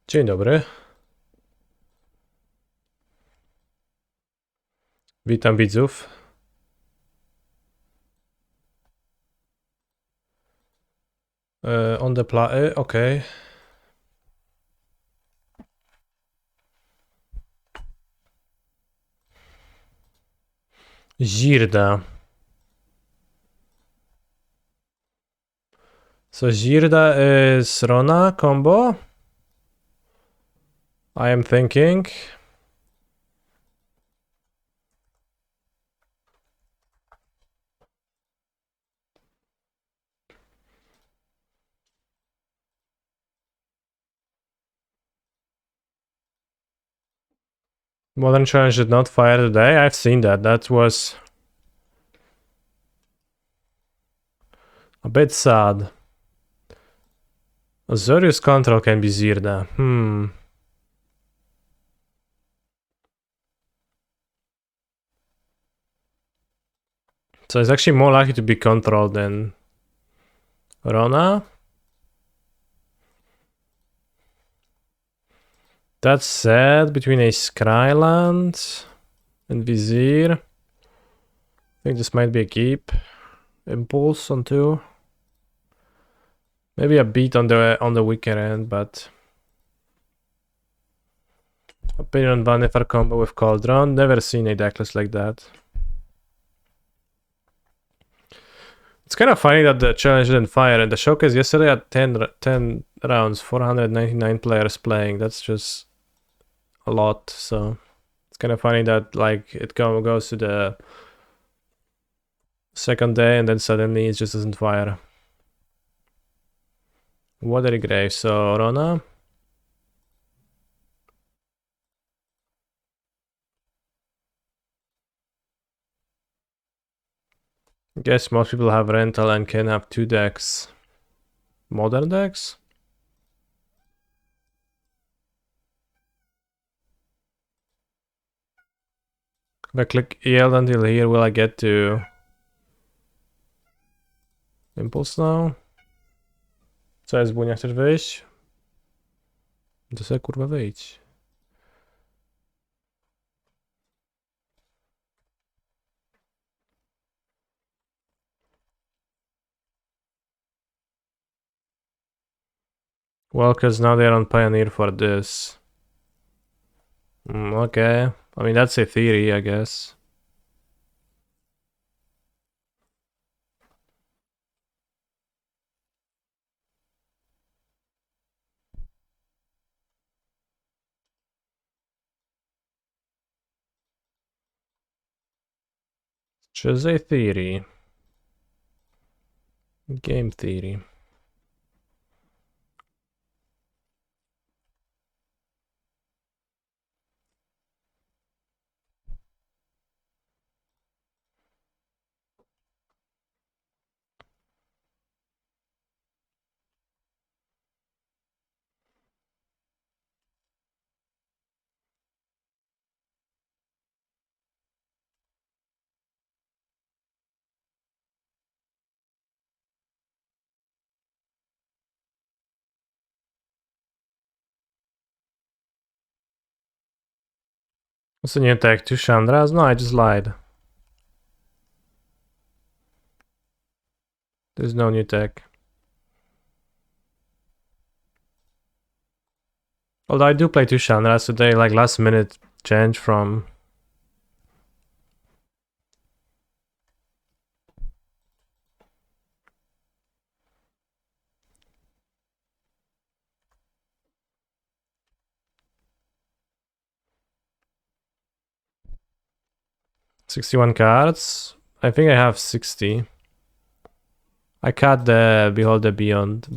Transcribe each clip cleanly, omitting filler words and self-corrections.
Dzień dobry. Witam widzów. On the play, okej. Zirda. So Zirda is Rona combo? I am thinking. Modern Challenge did not fire today. I've seen that. That was a bit sad. Azorius control can be Zirda. So it's actually more likely to be controlled than Rona. That said, between a Skyland and Vizier, I think this might be a keep. Impulse on 2. Maybe a beat on the weaker end, but opinion on Vanifer combo with Cauldron. Never seen a decklist like that. It's kind of funny that the challenge didn't fire, and the showcase yesterday had 10 rounds, 499 players playing. That's just a lot. So it's kind of funny that like it goes to the second day and then suddenly it just doesn't fire. Watery Grave. So Rona. I guess most people have rental and can have 2 decks. Modern decks? If I click yield until here, will I get to Impulse now? Co jest, Bunia, chcesz wyjść? To sobie kurwa wyjdź. Well, because now they're on Pioneer for this. Okay. I mean, that's a theory, I guess. Just a theory. Game theory. What's the new tech? 2 Chandras? No, I just lied. There's no new tech. Although I do play 2 Chandras today, like last minute change from... $61 cards. I think I have 60. I cut the Beholder Beyond.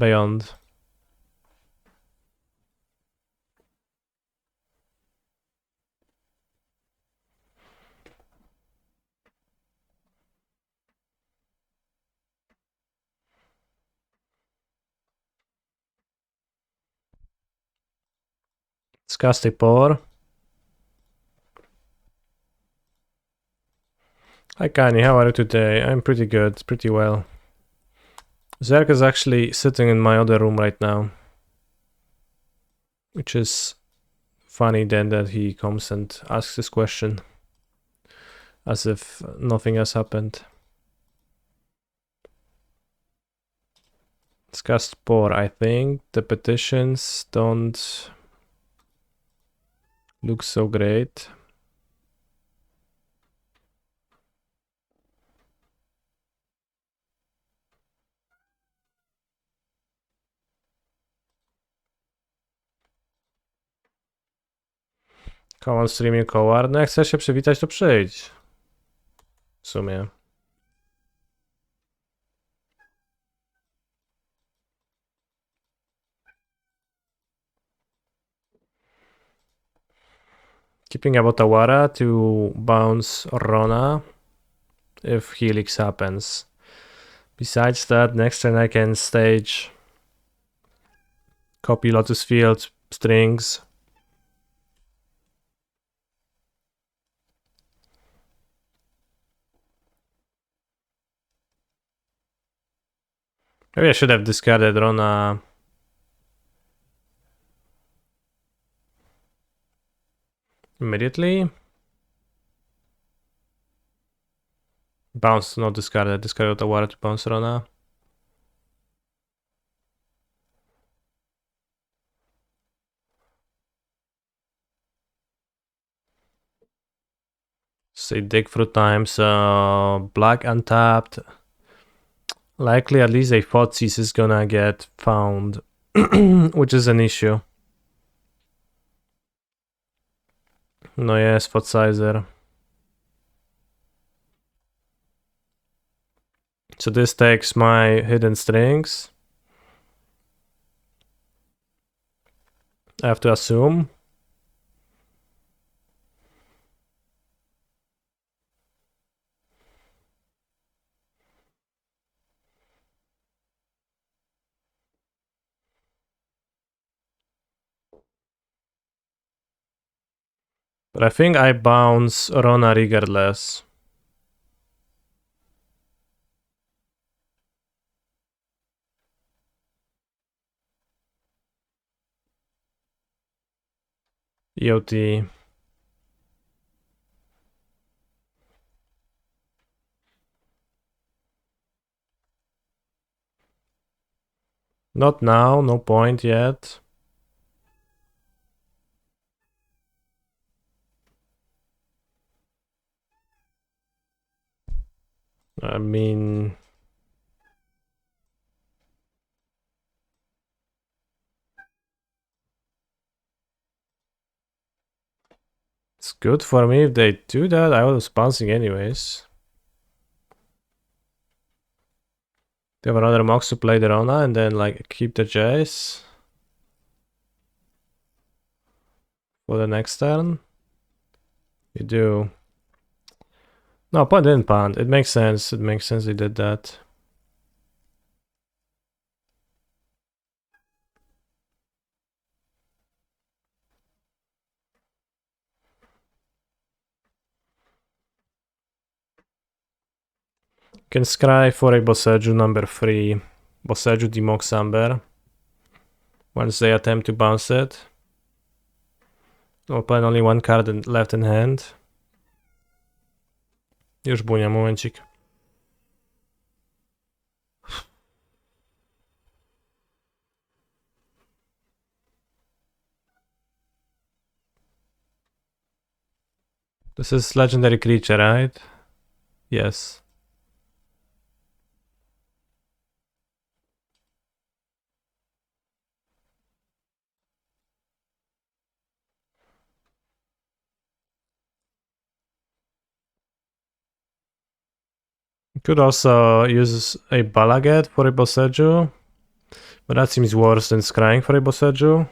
Disgusting Pour. Hi Kanye, how are you today? I'm pretty good, pretty well. Zerk is actually sitting in my other room right now. Which is funny then that he comes and asks this question as if nothing has happened. Let's cast Spore. I think the petitions don't look so great. Come on, streamie Coward. No jak chcesz się przywitać, to przyjdź. W sumie. Keeping Abotawara to bounce Rona if Helix happens. Besides that, next turn I can stage copy Lotus Field strings. Maybe I should have discarded Rona. Immediately. Bounce, not discarded. Discarded Otawara to bounce Rona. Say dig through time, so black untapped. Likely at least a Thoughtseize is gonna get found, which is an issue. No jest, Thoughtseizer. So this takes my hidden strings. I have to assume. But I think I bounce Rona regardless. EOT. Not now, no point yet. I mean... It's good for me if they do that. I was bouncing anyways. They have another Mox to play the Rona and then like keep the Jace for the next turn. You do. No, Punt didn't punt. It makes sense. It makes sense they did that. Can scry for a Boseju number 3. Boseju Demox Amber. Once they attempt to bounce it. Open only one card left in hand. Już bunia, momencik. This is legendary creature, right? Yes. Could also use a Balaget for a Boseju, but that seems worse than scrying for a Boseju.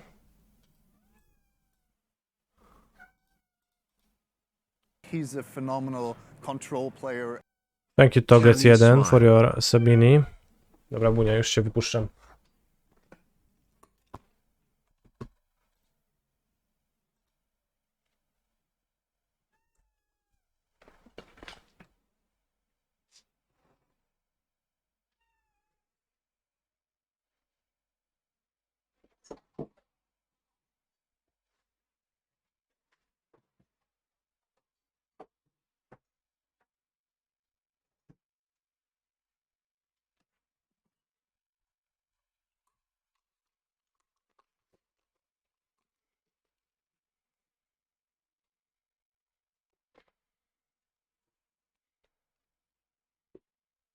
He's a phenomenal control player. Thank you Togec1 for your Sabini. Dobra bunia, już się wypuszczam.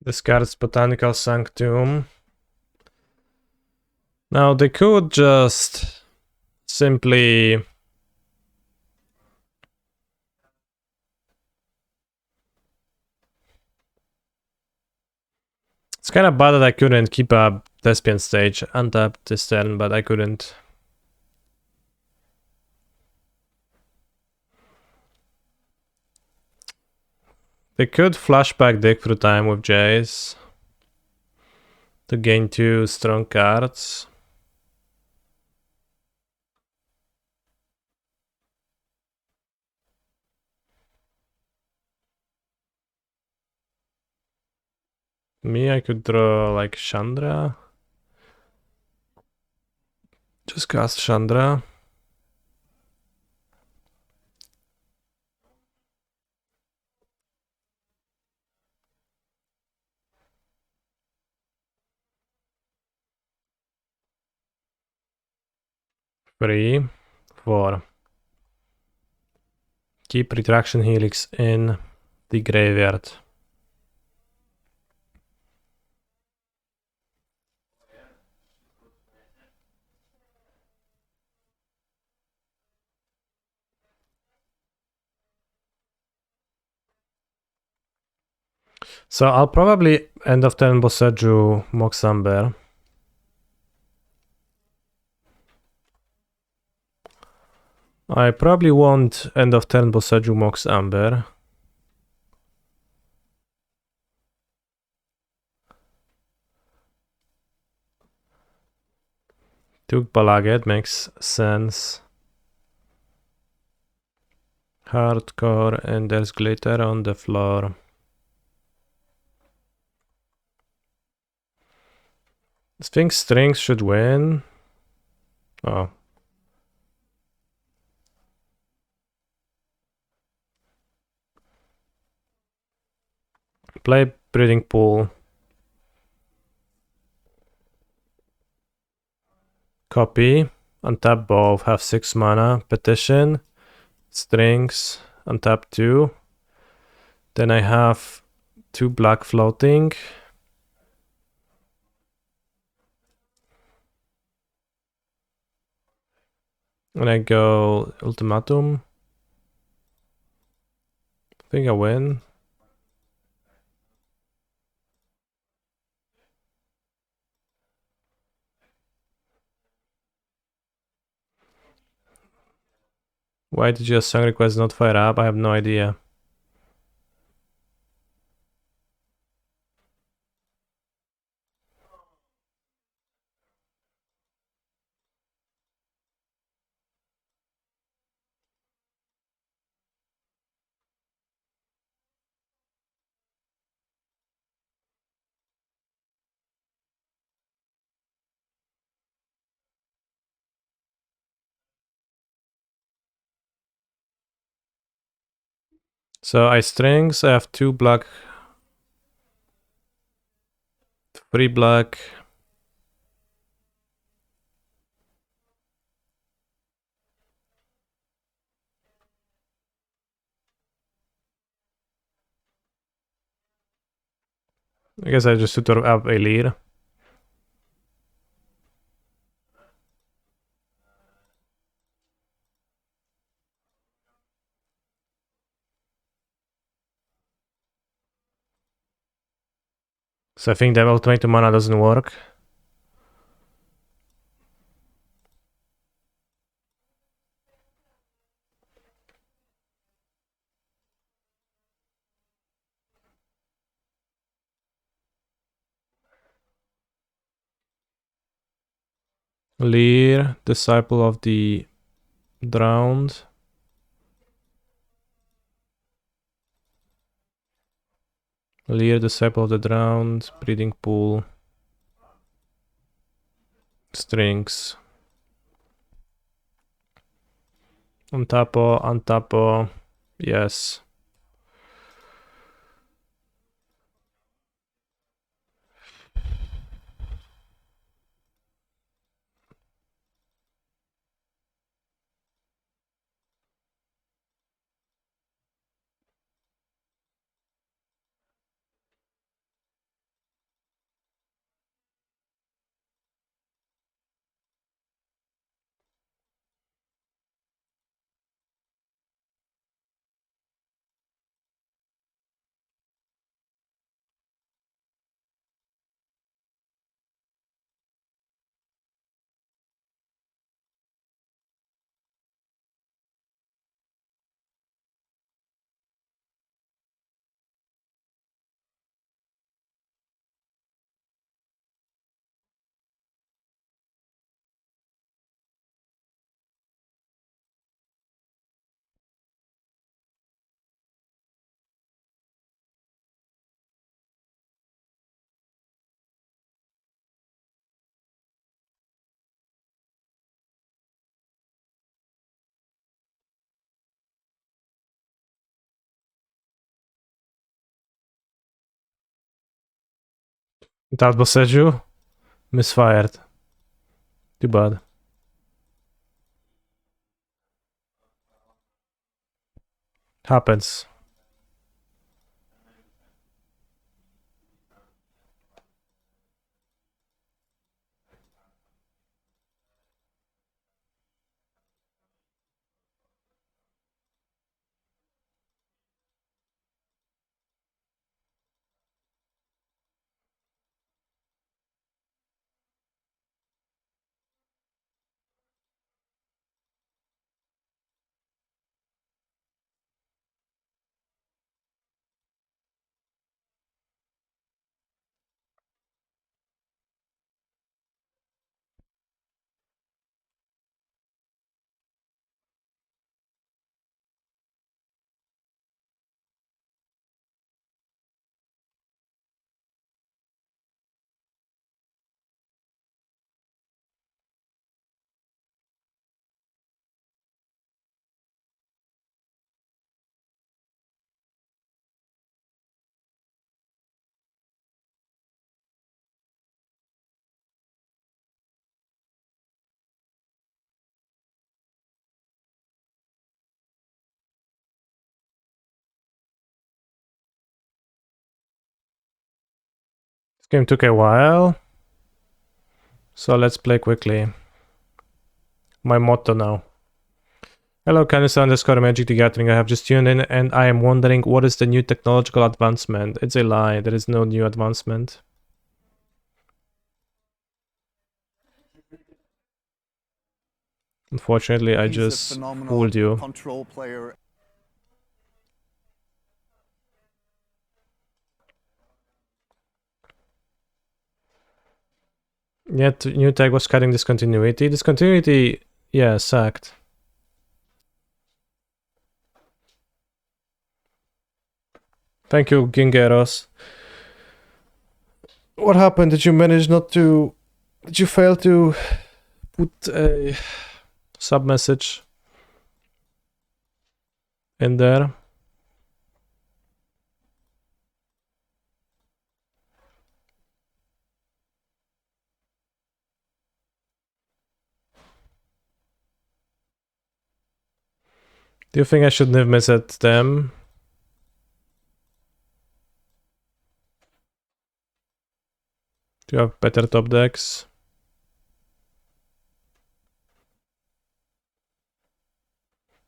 Discards Botanical Sanctum. Now they could just simply it's kind of bad that I couldn't keep a Thespian stage untapped this turn, but I couldn't. They could flashback Dig through time with Jace to gain 2 strong cards. Me, I could draw like Chandra. Just cast Chandra. Three, 4. Keep Retraction Helix in the graveyard. So I'll probably end of turn Boseju Mox Amber. I probably won't end of turn Boseju Mox Amber. Took Balaget, makes sense. Hardcore, and there's glitter on the floor. I think strings should win. Oh. Play Breeding Pool. Copy. Untap both. Have 6 mana. Petition. Strings. Untap 2. Then I have 2 black floating. And I go Ultimatum. I think I win. Why did your song request not fire up? I have no idea. So I strings, I have 2 black, 3 black. I guess I just tutor up a lead. So I think the ultimate mana doesn't work. Lear, Disciple of the Drowned. Lear, Disciple of the Drowned. Breeding Pool. Strings. Untapo. Yes. That was Seju. Misfired. Too bad. Happens. This game took a while. So let's play quickly. My motto now. Hello, Canisa_Magic the Gathering. I have just tuned in and I am wondering what is the new technological advancement? It's a lie. There is no new advancement. Unfortunately, I just fooled you. Control player. Yet new tag was cutting discontinuity. Discontinuity, yeah, sacked. Thank you, Gingeros. What happened? Did you manage not to... Did you fail to put a sub message in there? Do you think I shouldn't have missed them? Do you have better top decks?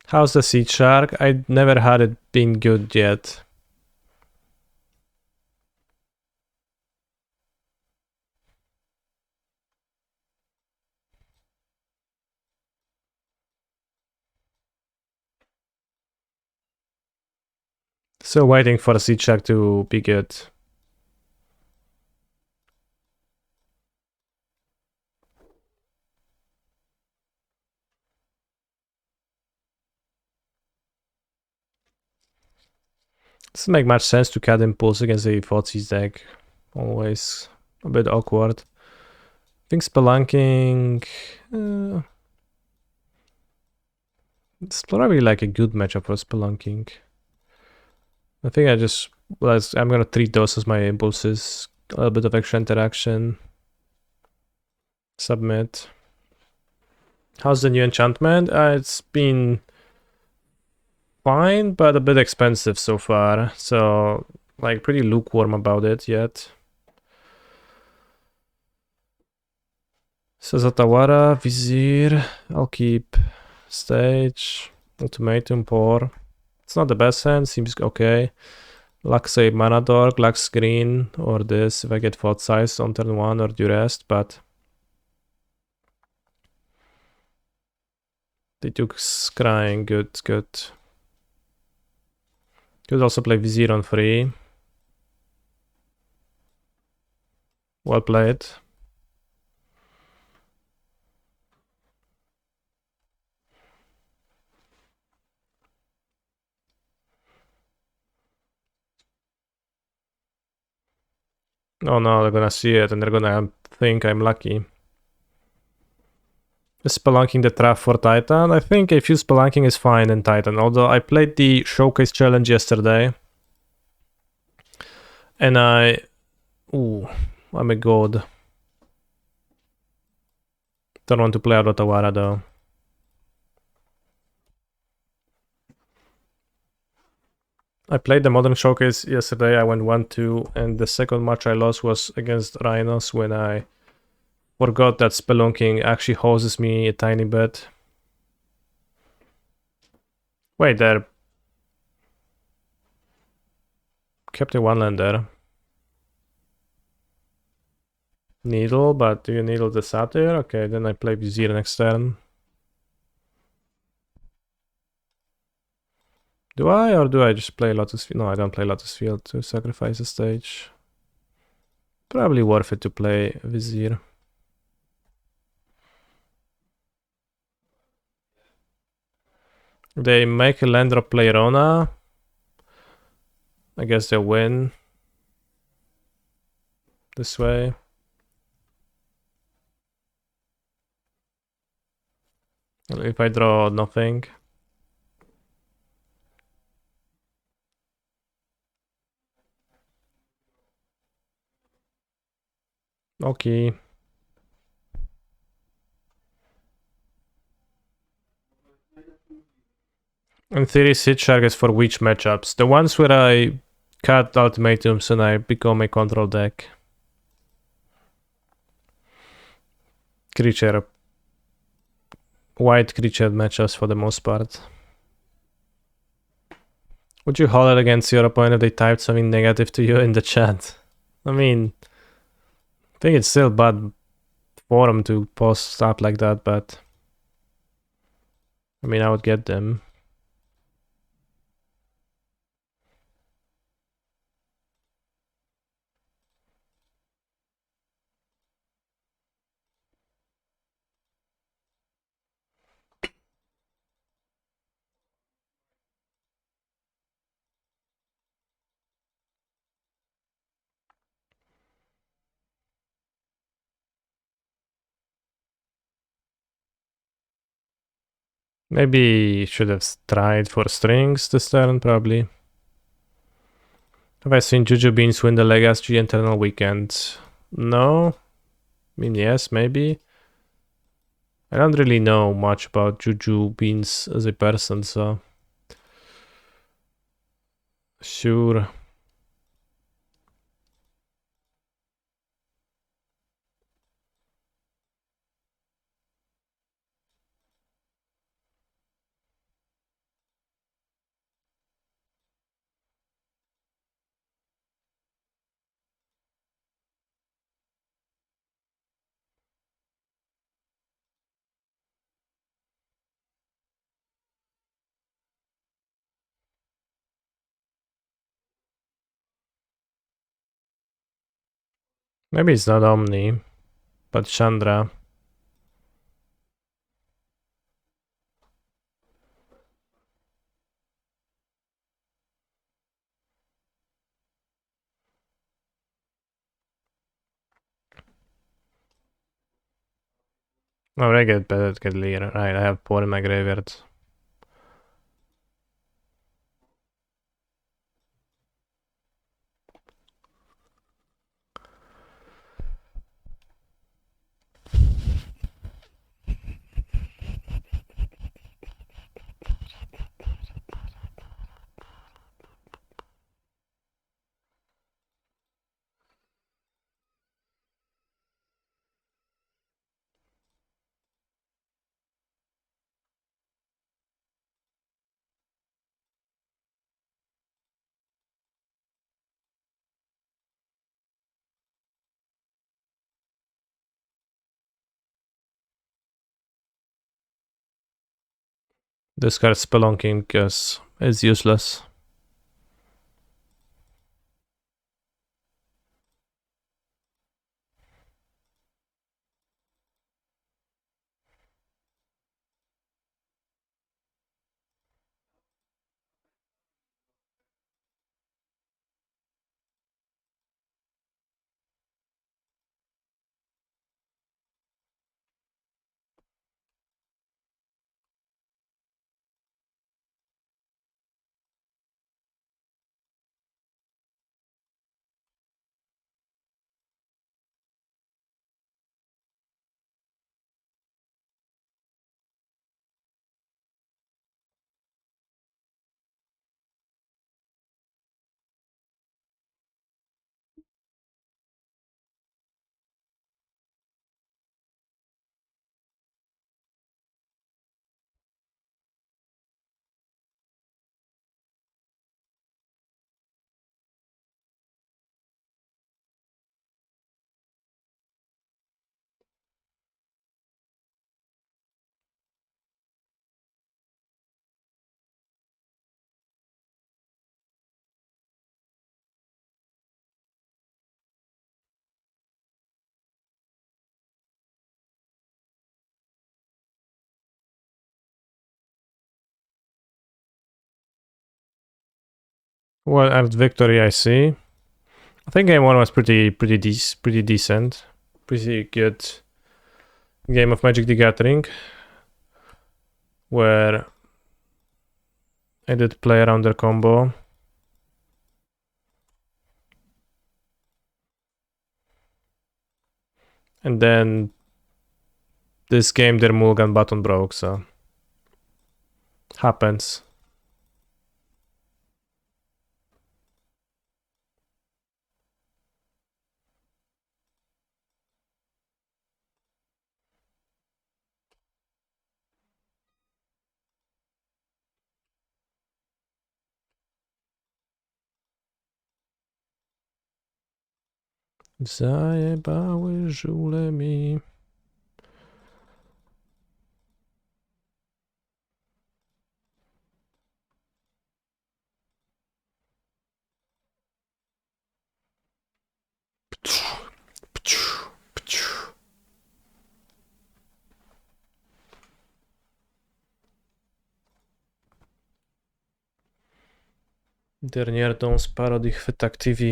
How's the Seed Shark? I never had it been good yet. Still waiting for the Seed Shark to be good. Doesn't make much sense to cut Impulse against a Thoughtseize deck. Always a bit awkward. I think Spelunking... it's probably like a good matchup for Spelunking. I think I'm gonna treat those as my impulses. A little bit of extra interaction. Submit. How's the new enchantment? It's been fine, but a bit expensive so far. So, like, pretty lukewarm about it yet. Sazatawara, Vizier. I'll keep Stage. Ultimatum, Pour. It's not the best hand, seems okay. Luxay Mana Dork, Lux Green, or this if I get Thought Size on turn 1 or Durest, but they took Scrying, good. Could also play Vizier on 3. Well played. Oh no, they're gonna see it and they're gonna think I'm lucky. Is Spelunking the trap for Titan? I think a few Spelunking is fine in Titan, although I played the Showcase Challenge yesterday. And I'm a god. Don't want to play out Otawara though. I played the Modern Showcase yesterday. I went 1-2, and the second match I lost was against Rhinos when I forgot that Spelunking actually hoses me a tiny bit. Wait, there. Kept a one-lander. Needle, but do you needle the Satyr? Okay, then I play Vizier next turn. Do I, or do I just play Lotus Field? No, I don't play Lotus Field to sacrifice a stage. Probably worth it to play Vizier. They make a land drop play Rona. I guess they win this way. If I draw nothing. Okay. In theory, Seed Shark is for which matchups? The ones where I cut ultimatums and I become a control deck. Creature. White creature matchups for the most part. Would you hold it against your opponent if they typed something negative to you in the chat? I mean, I think it's still bad form to post stuff like that, but I mean, I would get them. Maybe should have tried for strings this turn, probably. Have I seen Juju Beans win the Legacy Internal Weekend? No. I mean, yes, maybe. I don't really know much about Juju Beans as a person, so... Sure. Maybe it's not Omni, but Chandra. Oh, I get better at get leader. Right, I have 4 in my graveyard. This card Spelunking because it's useless. Well, at victory, I see. I think game one was pretty decent, pretty good game of Magic the Gathering, where I did play around their combo. And then this game their mulligan button broke, so happens. Zajebały żule mi. Dernière danse parodii Chwytak TV.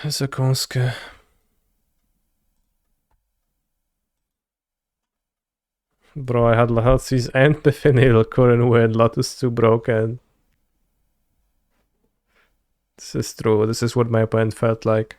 Zakąskę. Bro, I had Lahatsis and the Finil couldn't win. Lotus too broken. This is true. This is what my opponent felt like.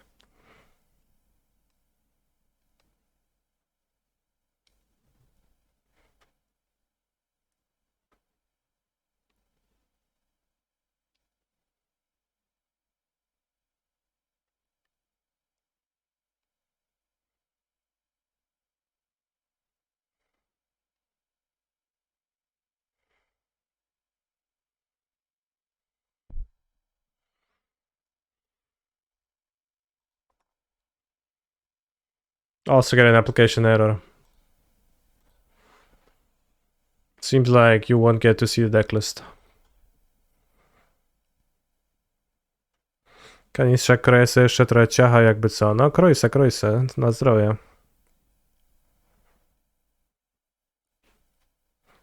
Also get an application error. Seems like you won't get to see the decklist. Kanistrza kroje sobie jeszcze trochę ciacha jakby co. No kroj se, na zdrowie.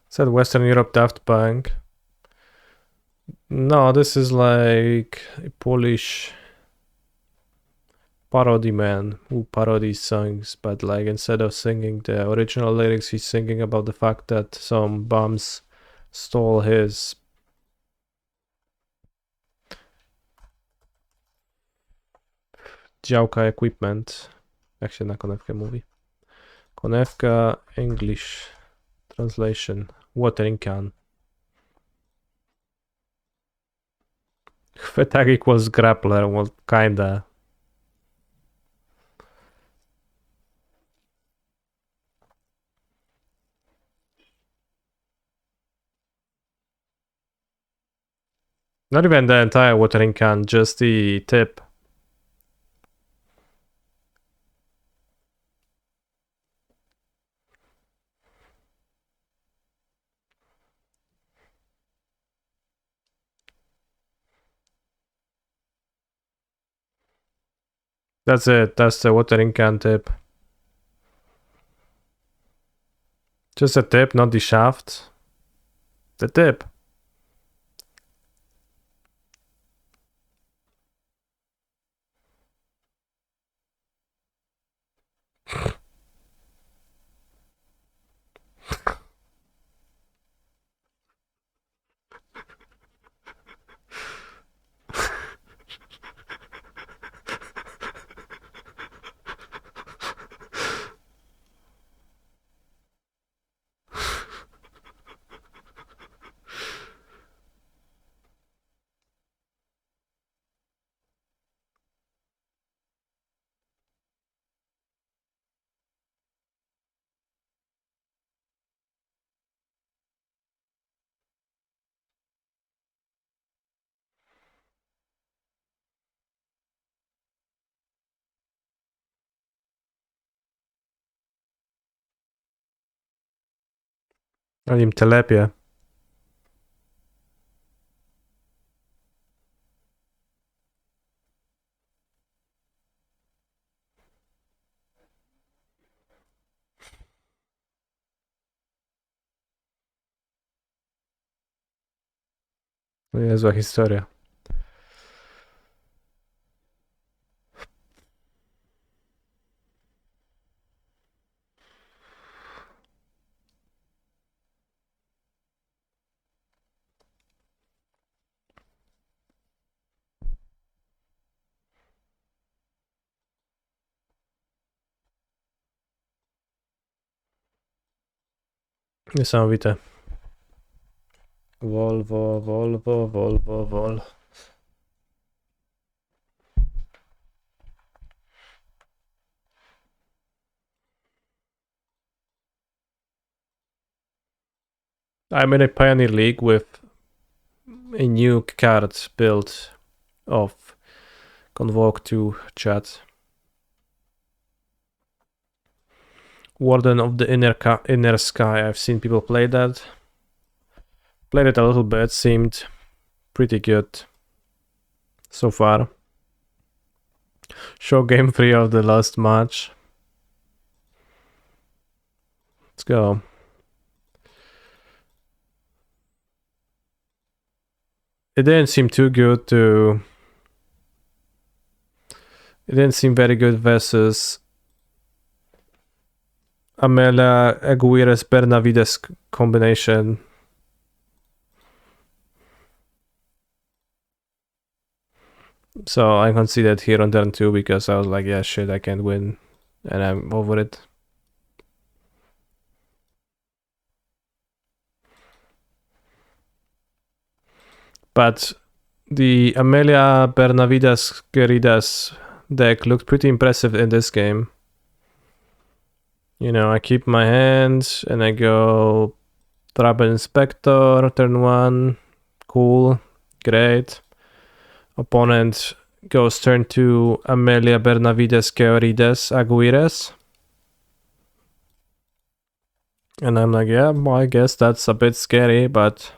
Said Western Europe Daft Punk. No, this is like a Polish parody man who parodies songs, but like instead of singing the original lyrics, he's singing about the fact that some bums stole his działka equipment. Jak się na konewkę mówi? Konewka English translation. Watering can. Chwytak equals grappler. Well, kinda. Not even the entire watering can, just the tip. That's it. That's the watering can tip. Just a tip, not the shaft. The tip. A nim telepie. Niezła historia. Niesamowite. Volvo, Volvo, Volvo, Vol. I'm in a Pioneer League with a new card build of Convoke to chat. Warden of the Inner Sky. I've seen people play that. Played it a little bit, seemed pretty good so far. Show game 3 of the last match. Let's go. It didn't seem too good to... It didn't seem very good versus Amelia Aguirre's Bernavides combination. So I conceded here on turn 2 because I was like, yeah, shit, I can't win. And I'm over it. But the Amelia Bernavides Queridas deck looked pretty impressive in this game. You know, I keep my hand and I go Trouble Inspector, turn 1. Cool, great. Opponent goes turn 2, Amelia Bernavides Queridas Aguirres. And I'm like, yeah, well, I guess that's a bit scary, but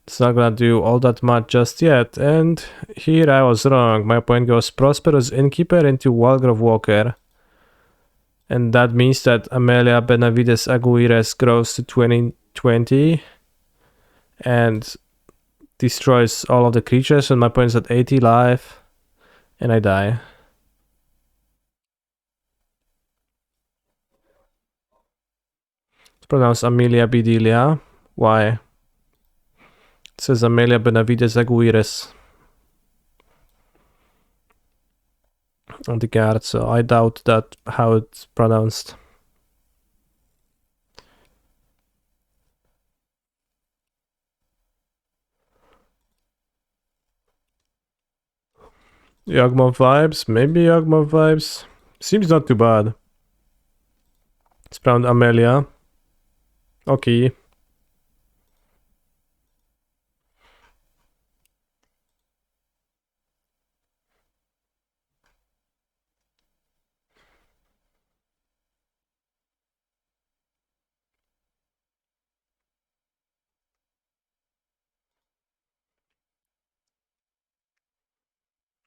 it's not gonna do all that much just yet. And here I was wrong. My opponent goes Prosperous Innkeeper into Walgrove Walker. And that means that Amelia Benavides Aguirres grows to 2020 and destroys all of the creatures, and my opponent's at 80 life, and I die. It's pronounced Amelia Bedelia. Why? It says Amelia Benavides Aguirres on the card, so I doubt that how it's pronounced. Yagmoth vibes, maybe Yagmoth vibes. Seems not too bad. It's pronounced Amelia. Okay.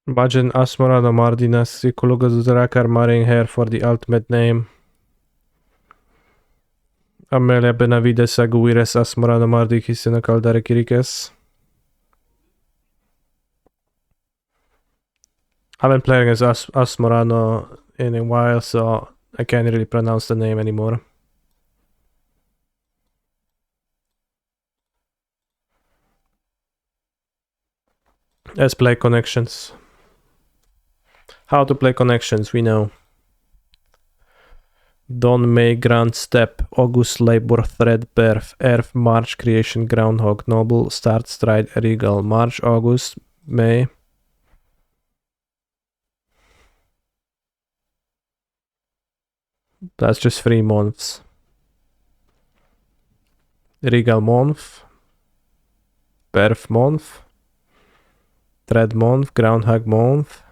Imagine Asmorano Mardinas Psychologozurakar marrying her for the ultimate name. Amelia Benavides Aguirres Asmorano Mardikis in a Caldare Kirikes. I haven't played against Asmorano in a while, so I can't really pronounce the name anymore. Let's play connections. How to play connections, we know. Dawn, May, Grand Step, August, Labor, Thread, Birth, Earth, March, Creation, Groundhog, Noble, Start, Stride, Regal, March, August, May. That's just 3 months. Regal month, Birth month, Thread month, Groundhog month.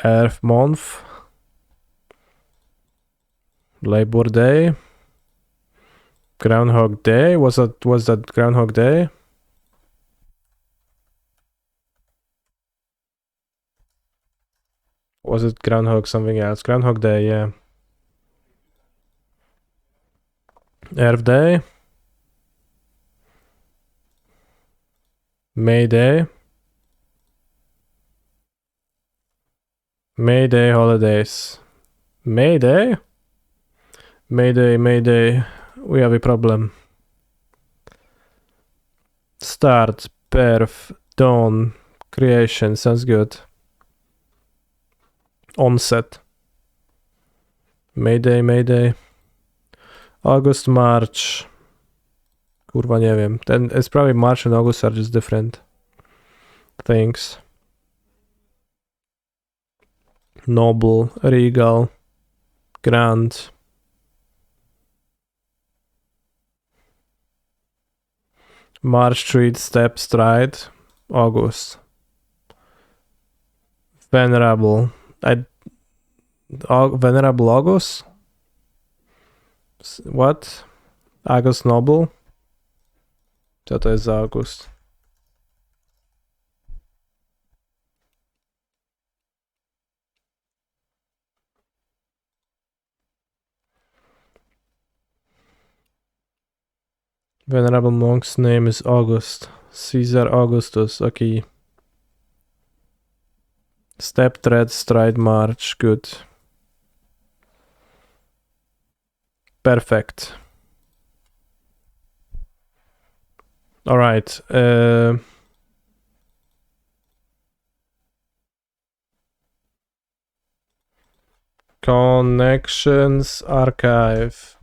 Earth month, Labor Day, Groundhog Day. Was that Groundhog Day? Was it Groundhog something else? Groundhog Day, yeah. Earth Day. May Day. May Day holidays. May Day? May Day, May Day. We have a problem. Start, perf, dawn, creation. Sounds good. Onset. May Day, May Day. August, March. Kurwa, nie wiem. It's probably March and August are just different things. Noble, regal, grand. March, treat, step, stride. August. Venerable. Venerable August? What? August Noble? Co to jest za August? Venerable monk's name is August. Caesar Augustus. Okay. Step, tread, stride, march. Good. Perfect. All right. Connections archive.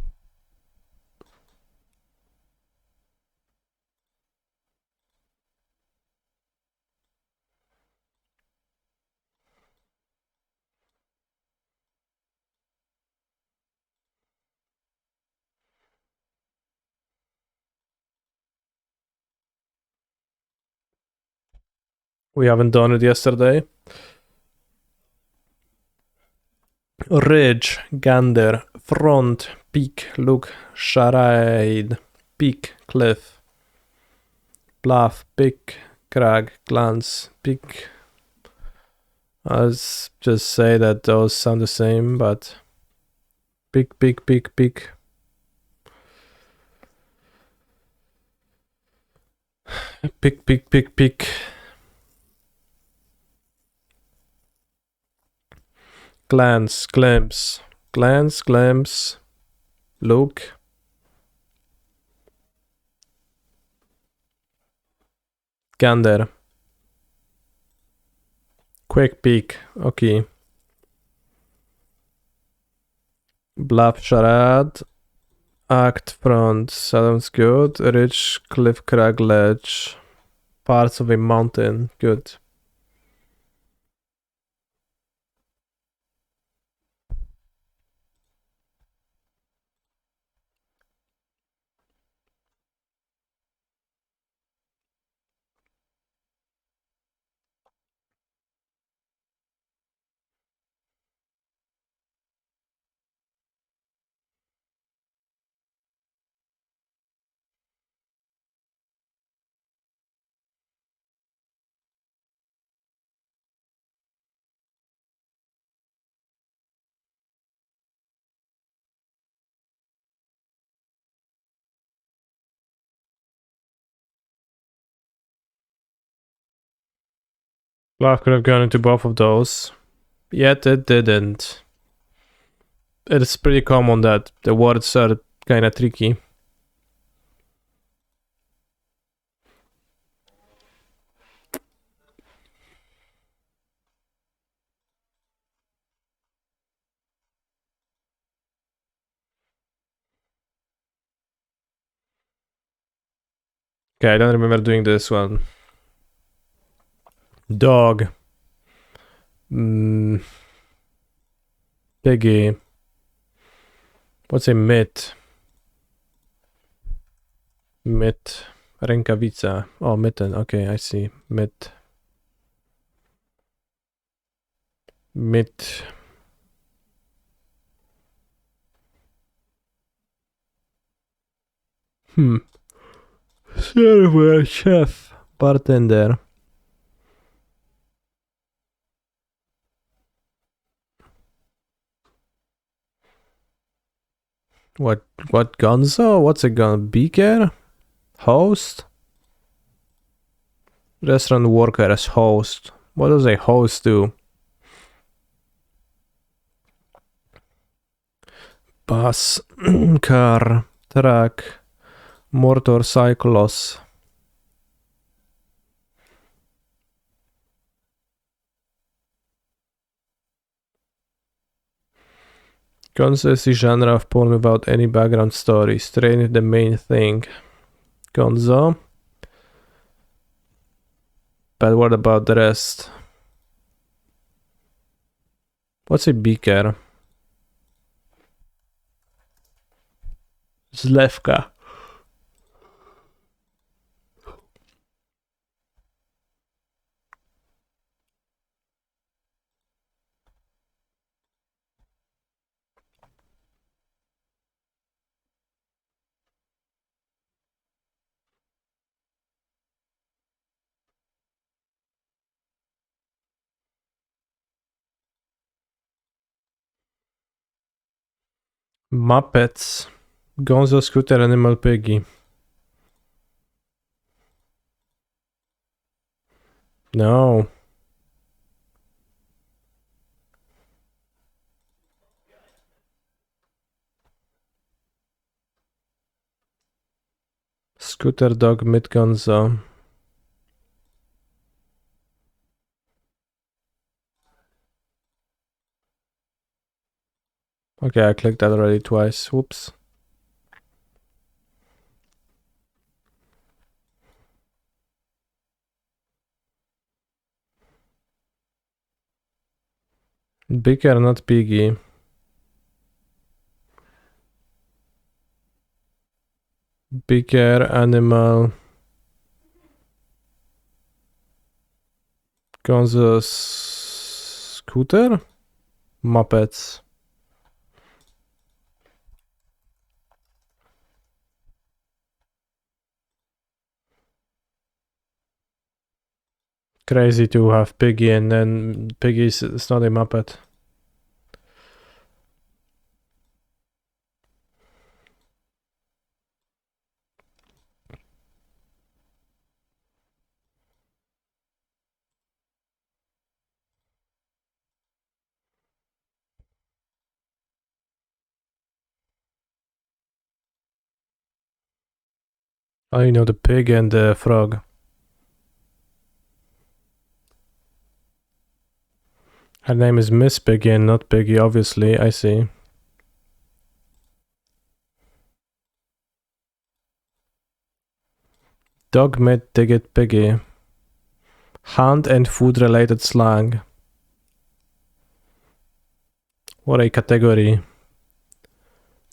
We haven't done it yesterday. Ridge, gander, front, peak, look, charade, peak, cliff, bluff, pick, crag, glance, peak. I'll just say that those sound the same, but peak, peak, peak, peak. Pick, pick, pick, pick. Glance, glimpse, glance, glimpse, look. Gander. Quick peek, okay. Bluff, charade. Act, front, sounds good. Ridge, cliff, crag, ledge. Parts of a mountain, good. Bluff could have gone into both of those. Yet it didn't. It's pretty common that the words are kinda tricky. Okay, I don't remember doing this one. Dog. Piggy. What's a mitt? Mitt. Rękawica. Oh, mitten. Okay, I see. Mitt. Mitt. Server, chef, bartender. What Gonzo? What's a gun? Beaker? Host? Restaurant worker as host. What does a host do? Bus, car, truck, motorcyclos. Gonzo is the genre of porn without any background story. Straight into the main thing. Gonzo. But what about the rest? What's a beaker? Zlewka. Muppets. Gonzo, Scooter, Animal, Piggy. No. Scooter, Dog, Mid, Gonzo. Okay, I clicked that already twice. Whoops. Beaker, not Piggy. Beaker, Animal. Gonzo, Scooter? Muppets. Crazy to have Piggy and then Piggy's it's not a Muppet. Oh, you know the pig and the frog. Her name is Miss Piggy and not Piggy, obviously, I see. Dog meat digit piggy. Hunt and food related slang. What a category.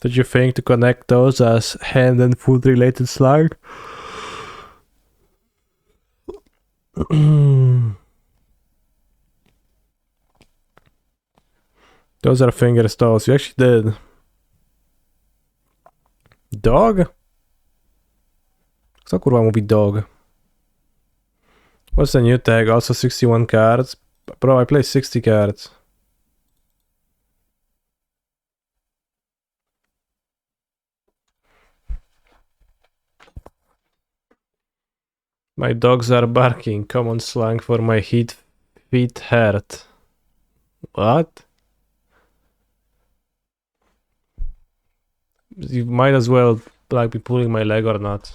Did you think to connect those as hand and food related slang? Those are finger toes. You actually did. Dog? Kto kurwa mówi dog? What's the new tag? Also 61 cards? Bro, I play 60 cards. My dogs are barking. Common slang for my feet hurt. What? You might as well like be pulling my leg or not.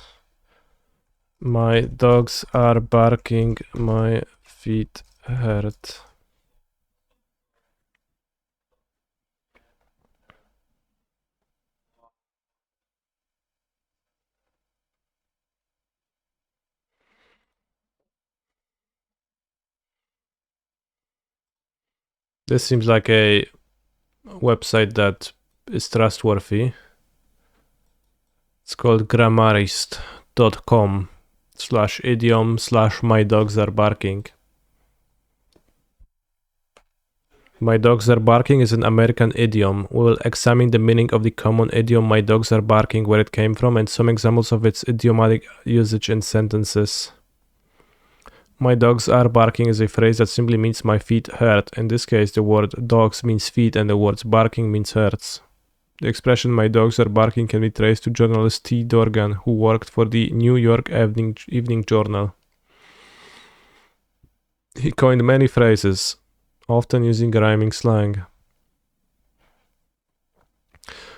My dogs are barking. My feet hurt. This seems like a website that is trustworthy. It's called grammarist.com/idiom/my dogs are barking. My dogs are barking is an American idiom. We will examine the meaning of the common idiom my dogs are barking, where it came from, and some examples of its idiomatic usage in sentences. My dogs are barking is a phrase that simply means my feet hurt. In this case, the word dogs means feet and the word barking means hurts. The expression "my dogs are barking" can be traced to journalist T. Dorgan, who worked for the New York Evening Journal. He coined many phrases, often using rhyming slang.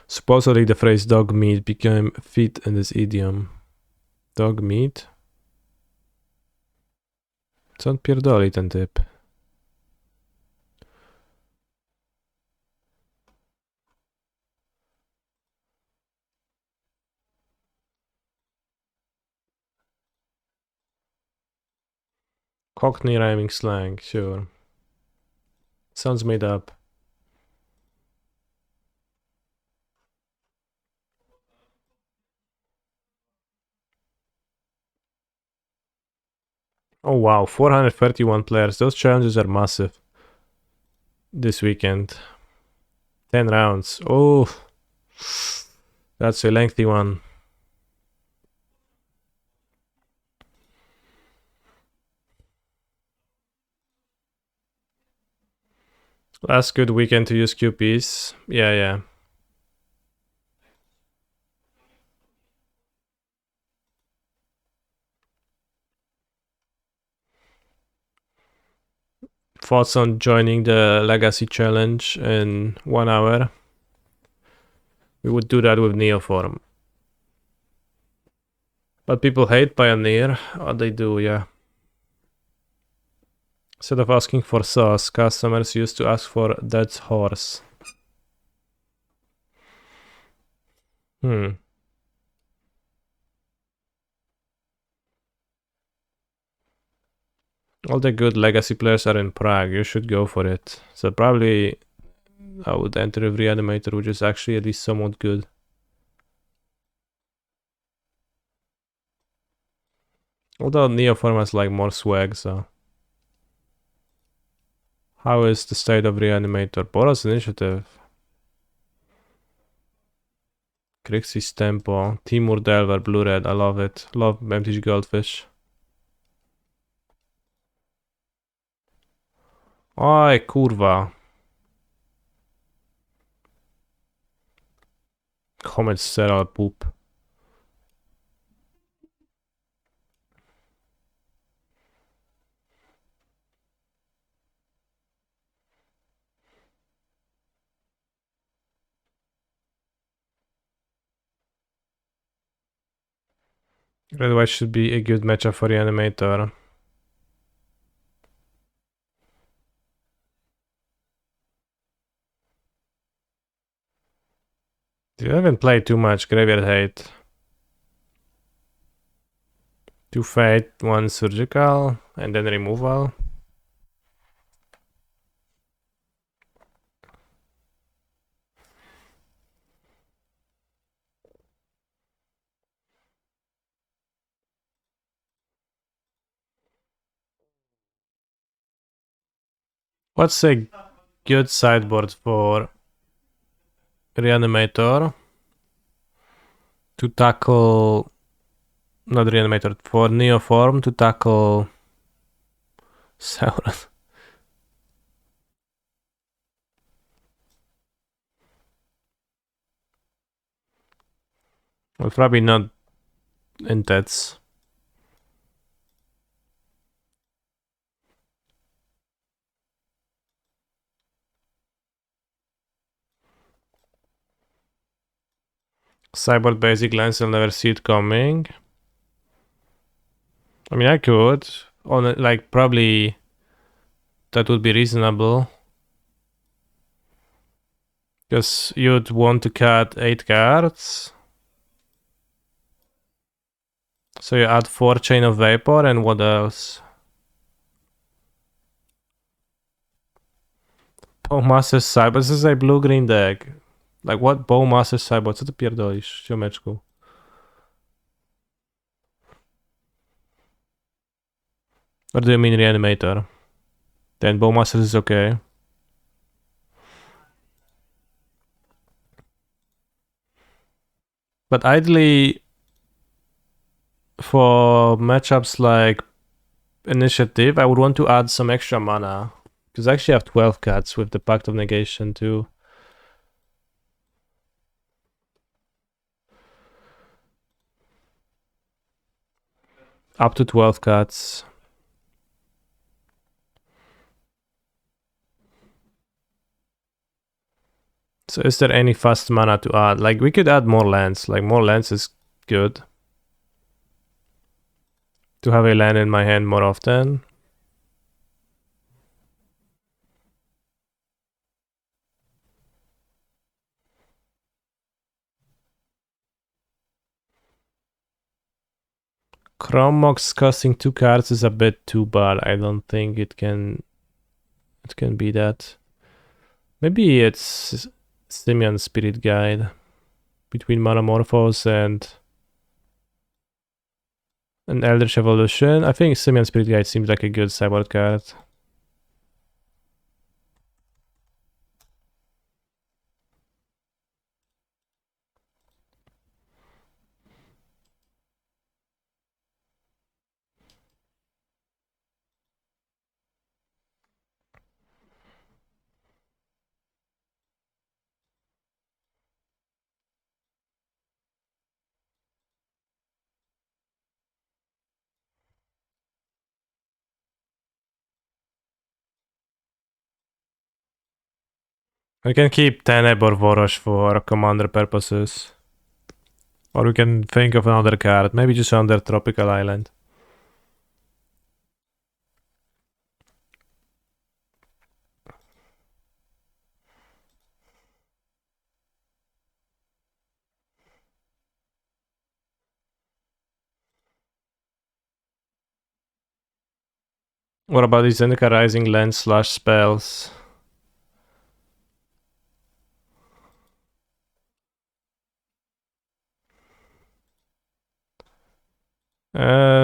Supposedly the phrase "dog meat" became fit in this idiom. Dog meat? Co on pierdoli, ten typ? Cockney rhyming slang, sure. Sounds made up. Oh wow, 431 players. Those challenges are massive. This weekend. 10 rounds. Oh, that's a lengthy one. Last good weekend to use QPs. Yeah. Thoughts on joining the Legacy Challenge in 1 hour? We would do that with Neoform. But people hate Pioneer. Oh, they do, yeah. Instead of asking for sauce, customers used to ask for dead horse. All the good Legacy players are in Prague. You should go for it. So probably I would enter a Reanimator, which is actually at least somewhat good. Although Neoform has like more swag, so. How is the state of Reanimator? Boros Initiative. Grixis Tempo. Timur Delver, Blue Red. I love it. Love MTG Goldfish. Oj, kurwa. Comet Sterile Poop. Red White should be a good matchup for Reanimator. You haven't played too much Graveyard Hate. 2 Fate, 1 Surgical, and then Removal. What's a good sideboard for Reanimator to tackle, not Reanimator, for Neoform to tackle Sauron? Well, probably not intense. Sideboard basic lens, I'll never see it coming. I mean, I could. On it, like, probably that would be reasonable. Because you'd want to cut 8 cards. So you add 4 Chain of Vapor, and what else? Bowmaster Sideboard. This is a blue-green deck. Like, what Bowmaster Sideboard? Co ty pierdolisz, ziomeczku? Or do you mean Reanimator? Then Bowmaster is okay. But ideally, for matchups like Initiative, I would want to add some extra mana. Because I actually have 12 cards with the Pact of Negation too. Up to 12 cuts. So is there any fast mana to add? Like, we could add more lands. Like, more lands is good. To have a land in my hand more often. Chrome Mox costing 2 cards is a bit too bad. I don't think it can be that. Maybe it's Simian Spirit Guide between Manamorphose and an Eldritch Evolution. I think Simian Spirit Guide seems like a good sideboard card. We can keep Teneb or Vorosh for commander purposes. Or we can think of another card. Maybe just under Tropical Island. What about these Zendika Rising land / spells?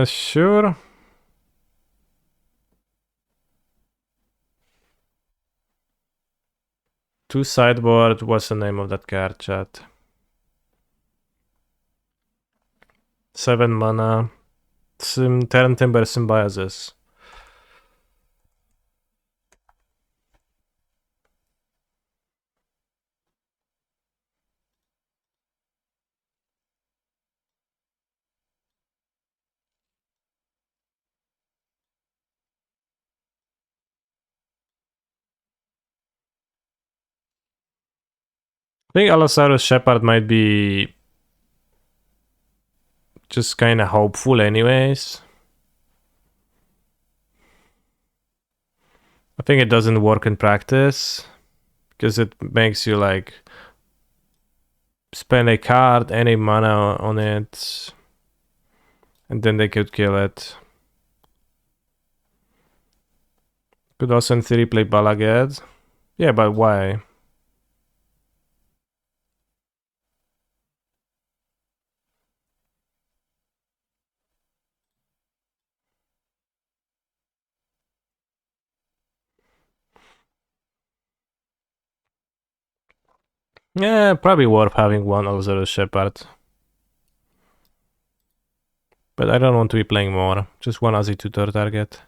Sure. Two sideboard. What's the name of that card, chat? 7 mana. Terran Timber Symbiosis. I think Allosaurus Shepherd might be just kind of hopeful anyways. I think it doesn't work in practice because it makes you like spend a card, any mana on it, and then they could kill it. Could also in theory play Balagad. Yeah, but why? Yeah, probably worth having one Allosaurus Shepherd. But I don't want to be playing more. Just one Aussie tutor target.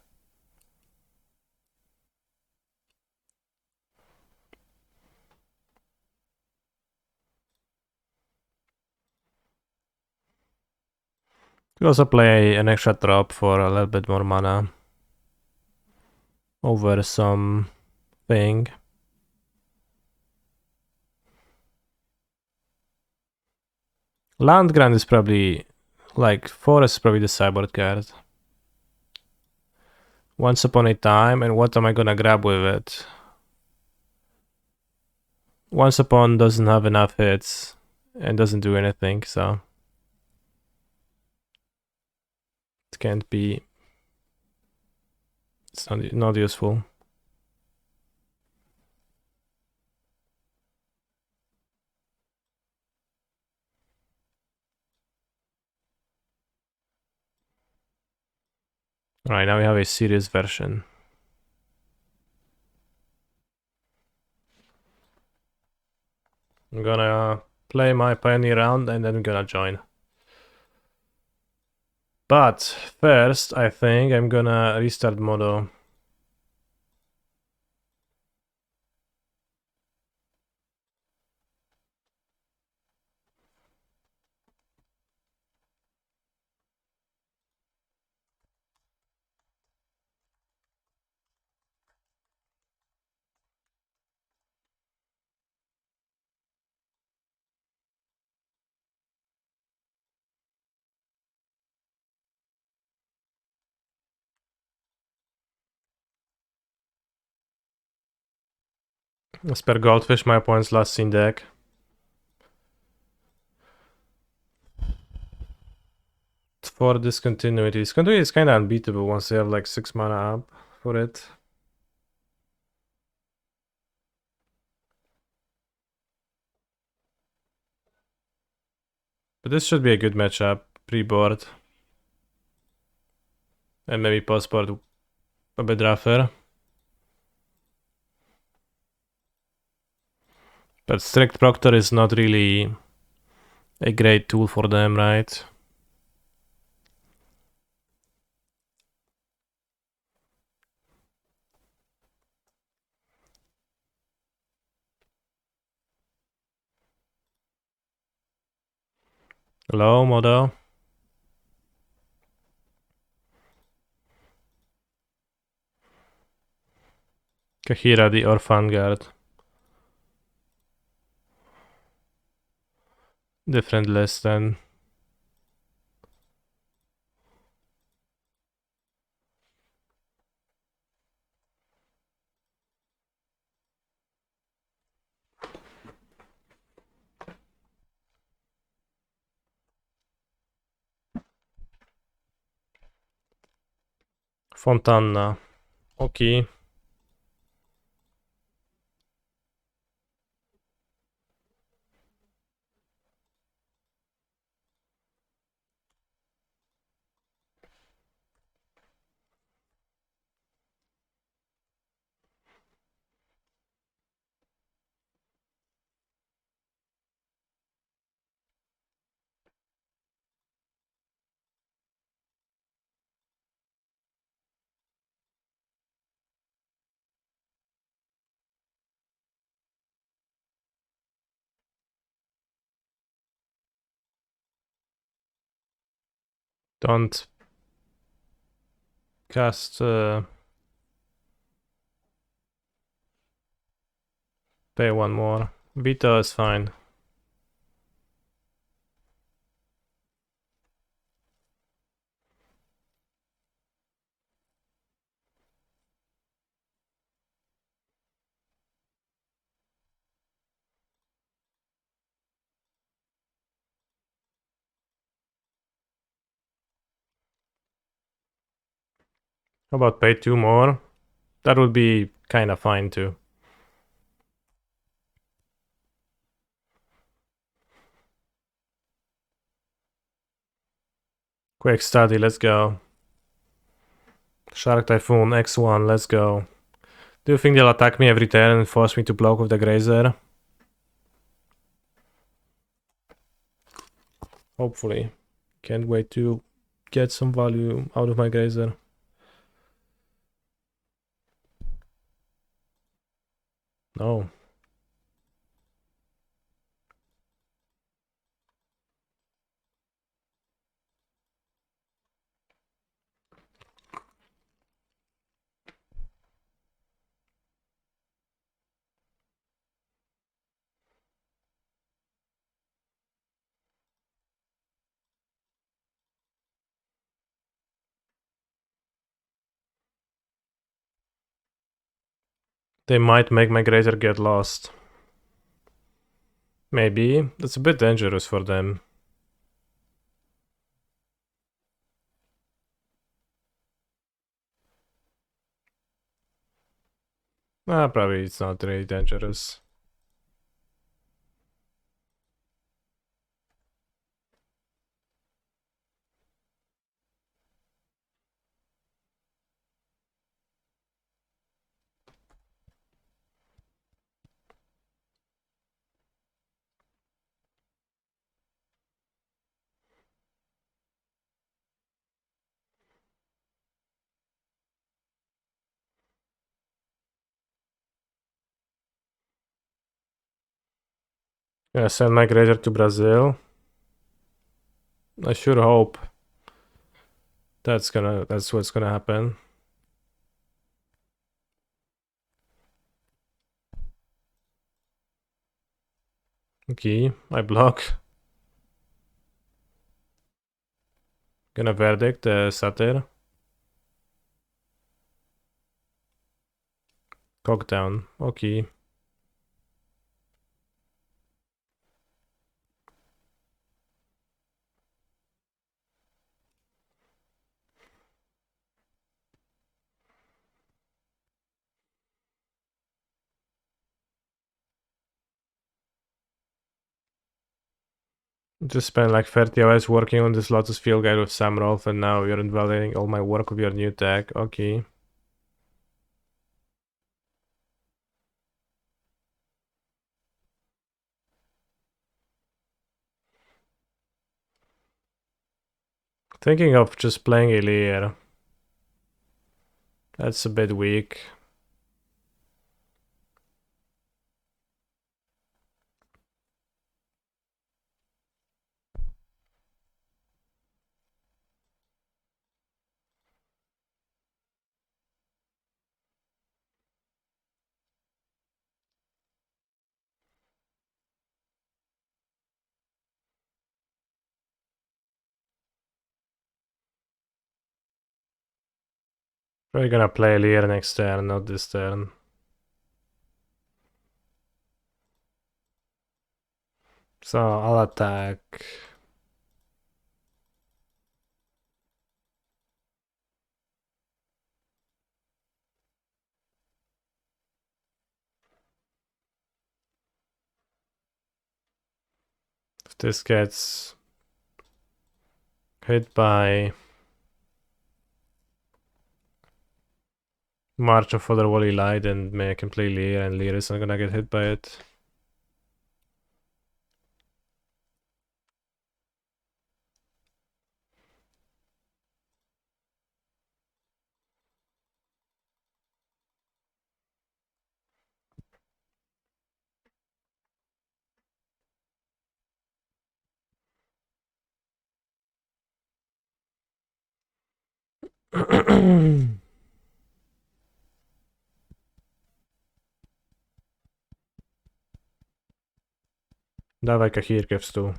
Could also play an extra drop for a little bit more mana. Over some thing. Land Grant is probably like Forest is probably the sideboard card. Once upon a time, and what am I gonna grab with it? Once upon doesn't have enough hits and doesn't do anything, so it can't be. It's not useful. Alright, now we have a serious version. I'm gonna play my Pioneer round and then I'm gonna join. But first, I think I'm gonna restart Modo. Spare Goldfish, my opponent's last seen deck. For discontinuity. Discontinuity is kinda unbeatable once you have like 6 mana up for it. But this should be a good matchup, pre-board. And maybe post-board a bit rougher. But Strict Proctor is not really a great tool for them, right? Hello, Modo. Kahira, the Orphan Guard. Different list then. Fontana. Okay. Don't cast pay one more. Beta is fine. How about pay 2 more? That would be kinda fine too. Quick study, let's go. Shark Typhoon, X1, let's go. Do you think they'll attack me every turn and force me to block with the Grazer? Hopefully. Can't wait to get some value out of my Grazer. No. They might make my Grazer get lost. Maybe. That's a bit dangerous for them. Probably it's not really dangerous. Yeah, send my Grazer to Brazil. I sure hope that's what's gonna happen. Okay, I block. Gonna verdict Satyr. Cockdown. Okay. Just spent like 30 hours working on this Lotus field guide with Sam Rolf, and now you're invalidating all my work with your new tag. Okay. Thinking of just playing Elir. That's a bit weak. Probably gonna play Elir next turn, not this turn. So I'll attack. If this gets hit by March of Other Wally Light, and may I can play Lear, and Lear isn't gonna get hit by it. Dawaj kachírkę v stůl.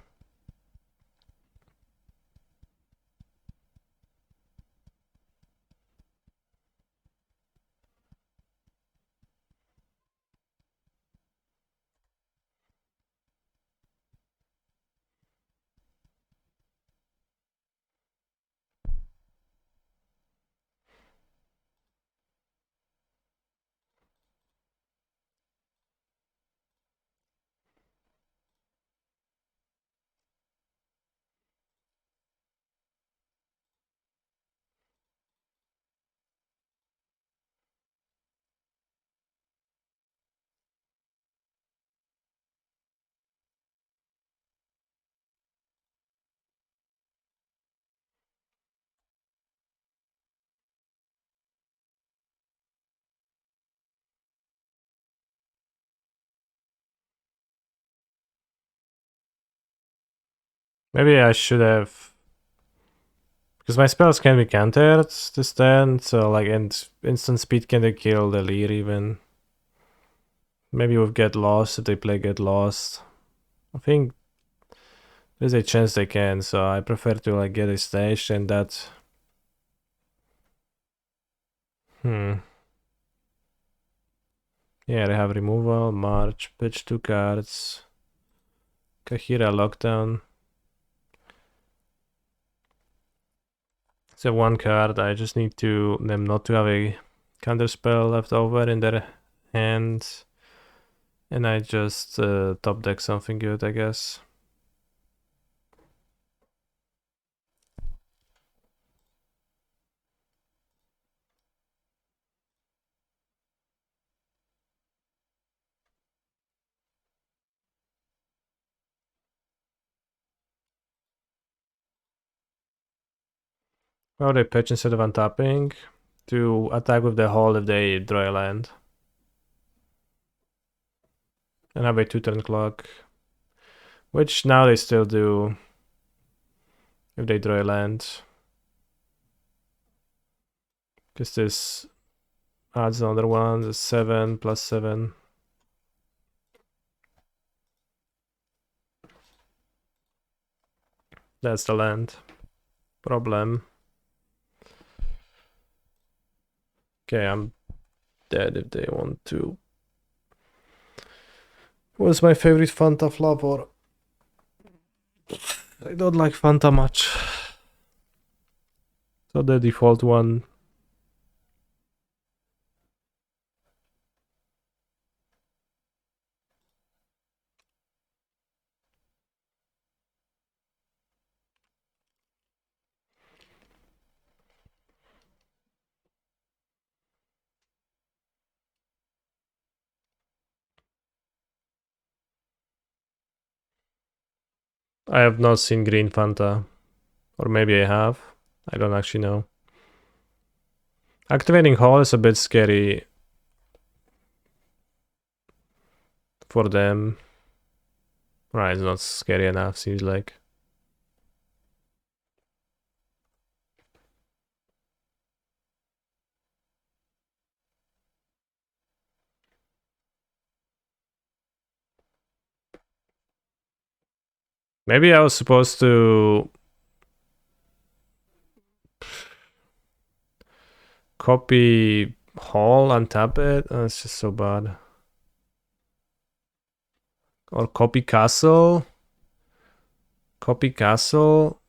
Maybe I should have, because my spells can be countered this turn, so like instant speed can they kill the Lear even. Maybe with Get Lost if they play Get Lost. I think there's a chance they can, so I prefer to like get a stage and that. Yeah, they have removal, March, pitch 2 cards. Kahira Lockdown. So 1 card, I just need to them not to have a counter spell left over in their hand. And I just top deck something good, I guess. Oh, they pitch instead of untapping to attack with the hole if they draw a land. And have a 2-turn clock. Which now they still do if they draw a land. Because this adds another one, the 7 plus 7. That's the land. Problem. Okay, I'm dead if they want to. What's my favorite Fanta flavor? I don't like Fanta much. So the default one. I have not seen green Fanta. Or maybe I have. I don't actually know. Activating Hall is a bit scary for them. Right, it's not scary enough, seems like. Maybe I was supposed to copy Hall and tap it. Oh, it's just so bad. Or copy Castle. Copy Castle.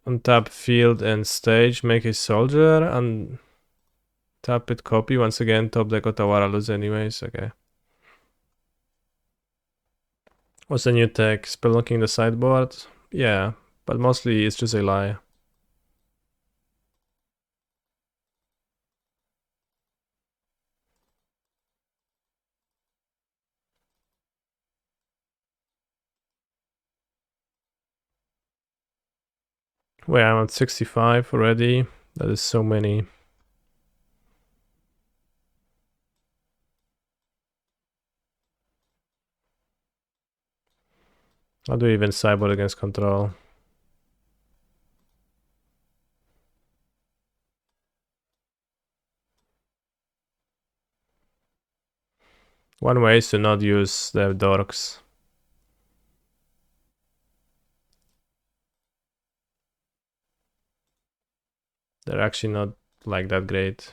Untap Field and Stage. Make a soldier. And tap it copy. Once again, top deck Otawara lose anyways. Okay. What's the new tech? Spelunking the sideboard? Yeah, but mostly it's just a lie. Wait, I'm at 65 already. That is so many. How do we even sideboard against control? One way is to not use the dorks. They're actually not like that great.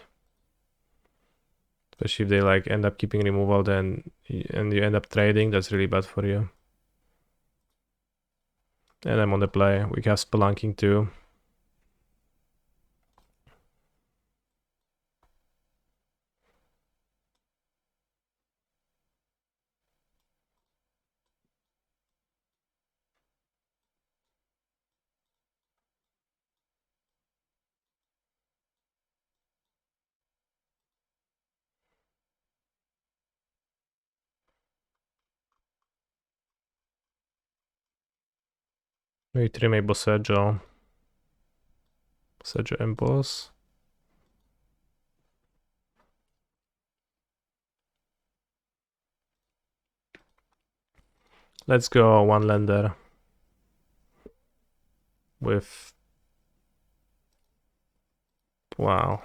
Especially if they like end up keeping removal then and you end up trading, that's really bad for you. And I'm on the play. We have Spelunking too. Maybe trim a Bosseggio. Bosseggio Impulse. Let's go one lander with wow.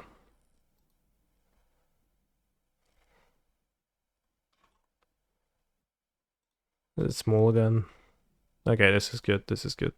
It's small again. Okay, this is good. This is good.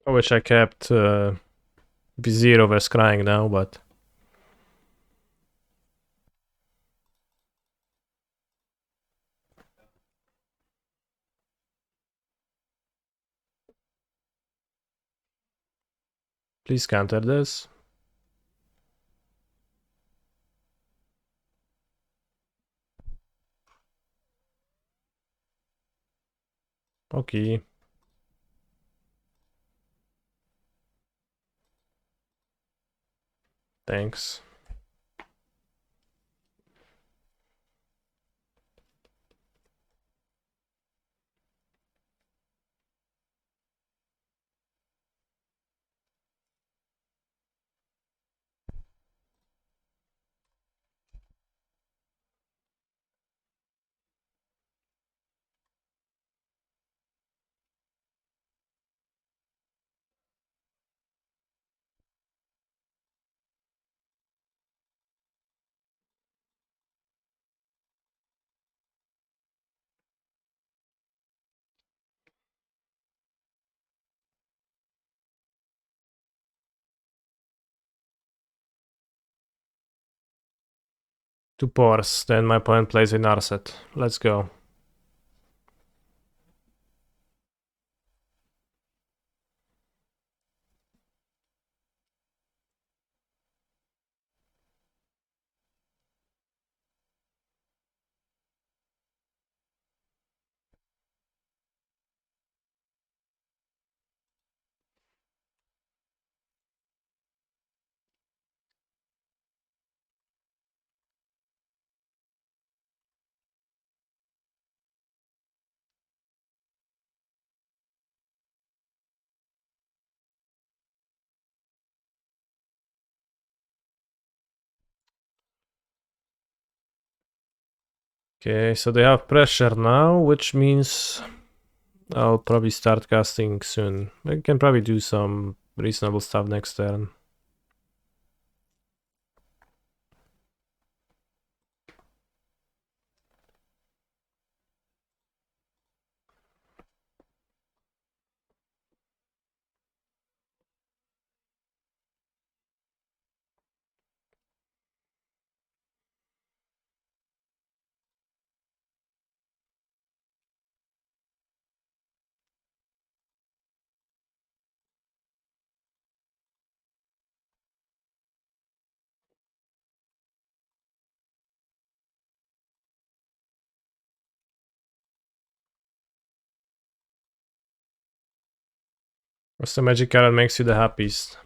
I wish I kept Vizier over Scrying now, but please counter this. Okay. Thanks. Two pores, then my opponent plays a Narset. Let's go. Okay, so they have pressure now, which means I'll probably start casting soon. I can probably do some reasonable stuff next turn. What's the magic card that makes you the happiest?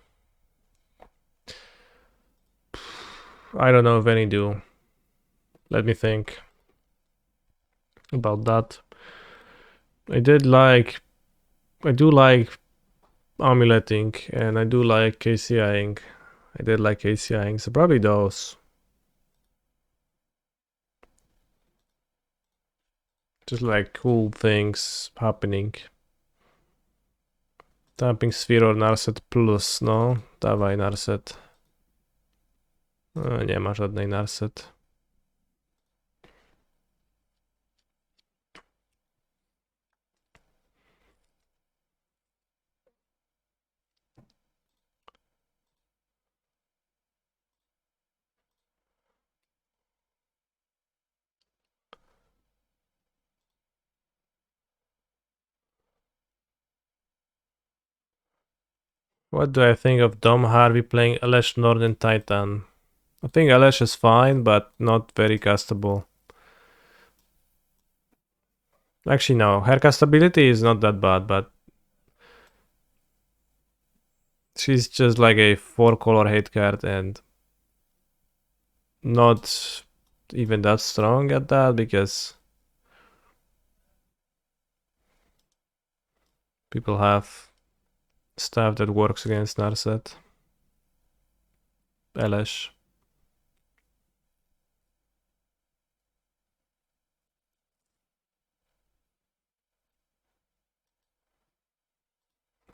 I don't know if any do. Let me think about that. I do like amuleting, and I do like KCIing. I did like KCIing, so probably those. Just like cool things happening. Tapping Sphere or Narset plus, no? Dawaj Narset. Nie ma żadnej Narset. What do I think of Dom Harvey playing Elesh Northern Titan? I think Elesh is fine, but not very castable. Actually, no. Her castability is not that bad, but she's just like a 4-color hate card and not even that strong at that because people have stuff that works against Narset. Elesh.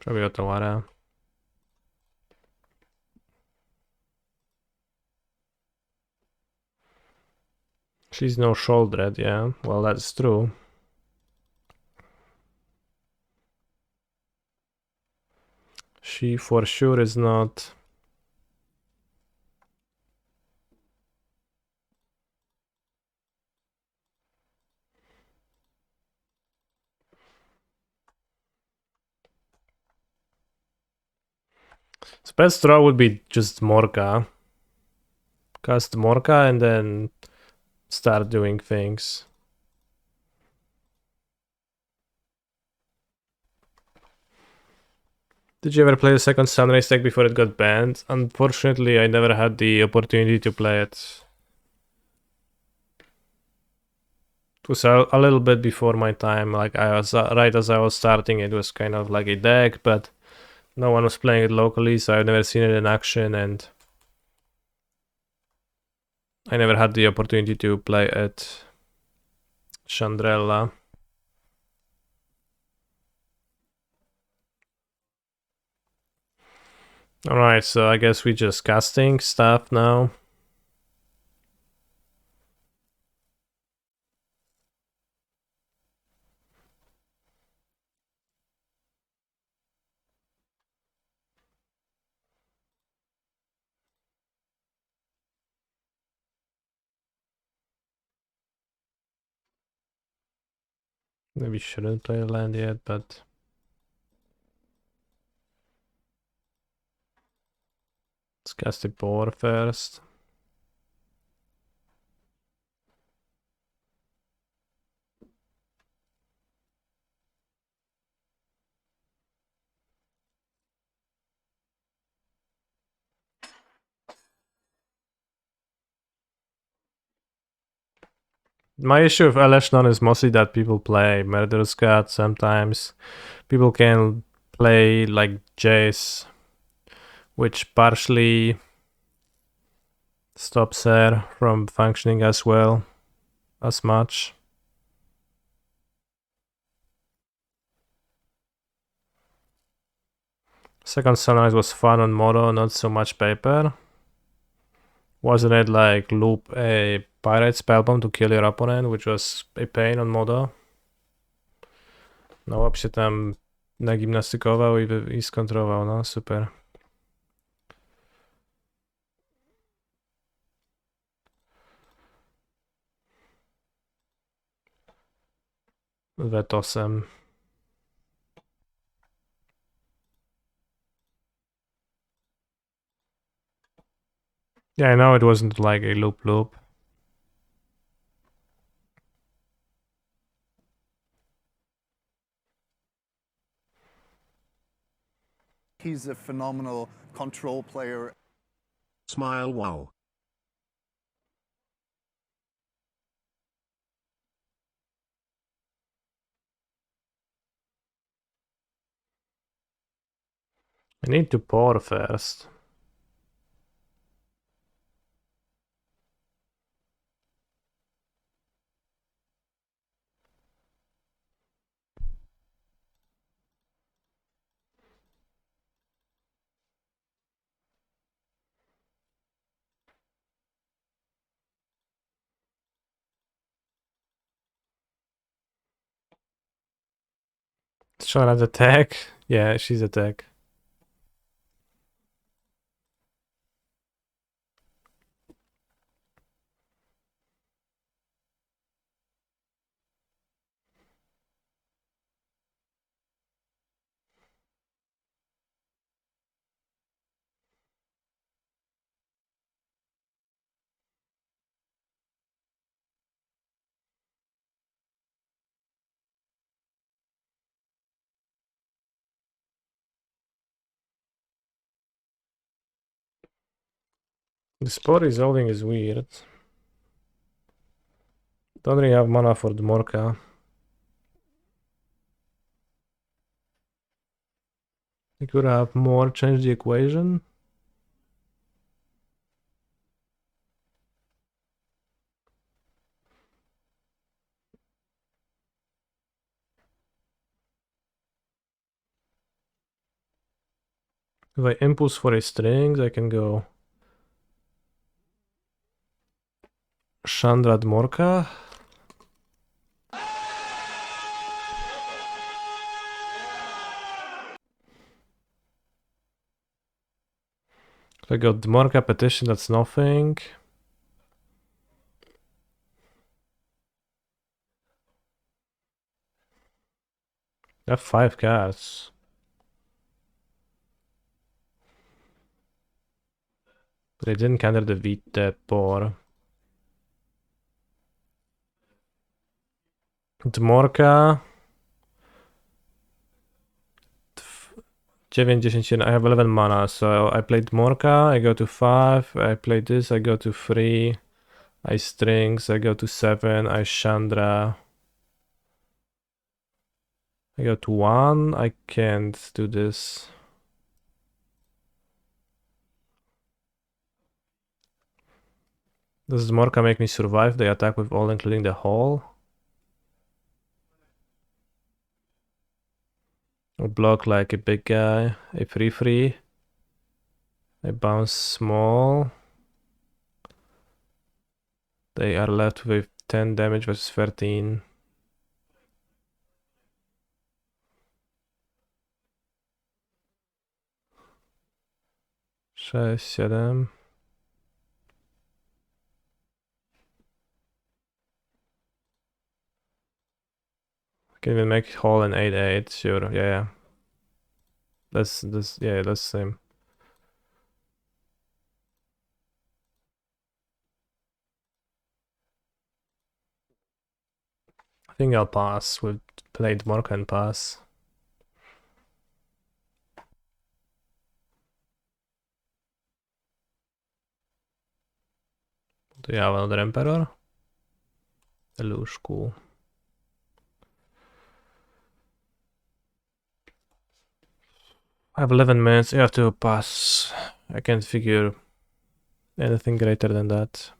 Robię Otawara. She's no Sholdred, yeah. Well, that's true. She for sure is not. So best draw would be just Morka. Cast Morka and then start doing things. Did you ever play the second Sunrise deck before it got banned? Unfortunately, I never had the opportunity to play it. It was a little bit before my time. Like I was right as I was starting, it was kind of like a deck, but no one was playing it locally, so I've never seen it in action, and I never had the opportunity to play it. Chandrella. Alright, so I guess we just casting stuff now. Maybe shouldn't play a land yet, but let's cast the board first. My issue with Eleshnon is mostly that people play Murderous God sometimes. People can play like Jace, which partially stops her from functioning as well as much. Second Sunrise was fun on Modo, not so much paper. Wasn't it like loop a Pirate Spellbomb to kill your opponent, which was a pain on Modo? No, łap się tam nagimnastykował i skontrował, no super. Vetosem. Yeah, I know it wasn't like a loop. He's a phenomenal control player. Smile wow. I need to pour first. Shonna's attack. Yeah, she's attack. The spot resolving is weird. Don't really have mana for Dmorka. I could have more, change the equation. If I impulse for a strings, I can go Chandra Dmorka. If I go Dmorka Petition, that's nothing. I have 5 cards. But I didn't counter the Vite Por. Dmorka. 9, 10, 11. I have 11 mana, so I played Dmorka, I go to 5. I play this, I go to 3. I strings, I go to 7. I Chandra. I go to 1. I can't do this. Does Dmorka make me survive the attack with all, including the hole? Or block like a big guy, a 3/3. I bounce small. They are left with 10 damage versus 13. Sześć, 7. Can even make hole in 8-8, sure, yeah. That's the same. I think I'll pass. We've played more can pass. Do you have another Emperor? Elush, cool. I have 11 minutes. You have to pass. I can't figure anything greater than that.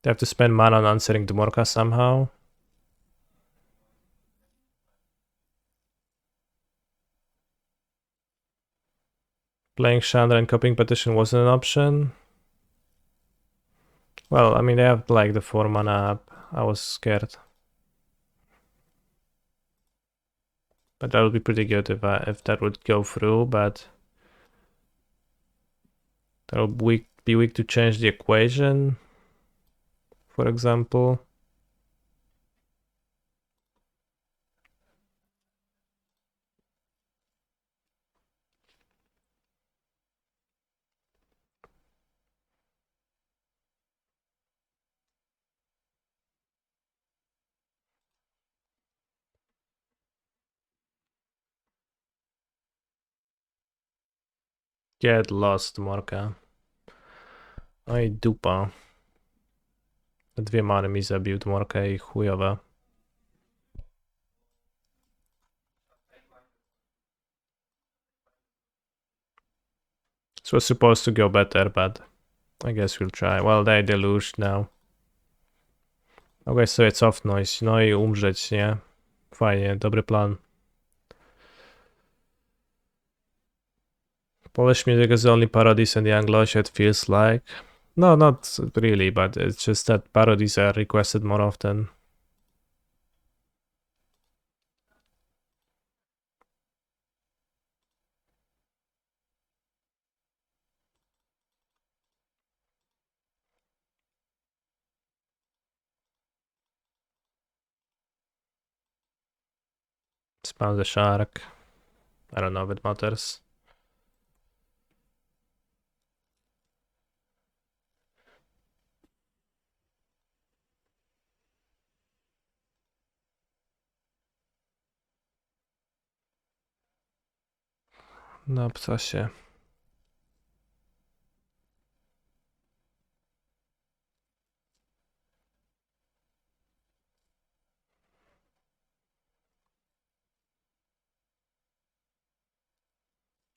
They have to spend mana on answering Dmorka somehow. Playing Chandra and copying Petition wasn't an option. Well, I mean, they have like the 4 mana up. I was scared. But that would be pretty good if that would go through, but that would be weak to change the equation, for example. Get lost, Morka. Oj, dupa. Dwie many mi zabił Dmorka i chujowe. This was supposed to go better, but I guess we'll try. Well, they deluged now. Mogę sobie cofnąć, no i umrzeć, nie? Fajnie, dobry plan. Polish music is the only parodies in the Anglosh, it feels like. No, not really, but it's just that parodies are requested more often. Spam the shark. I don't know if it matters. No, ptasie.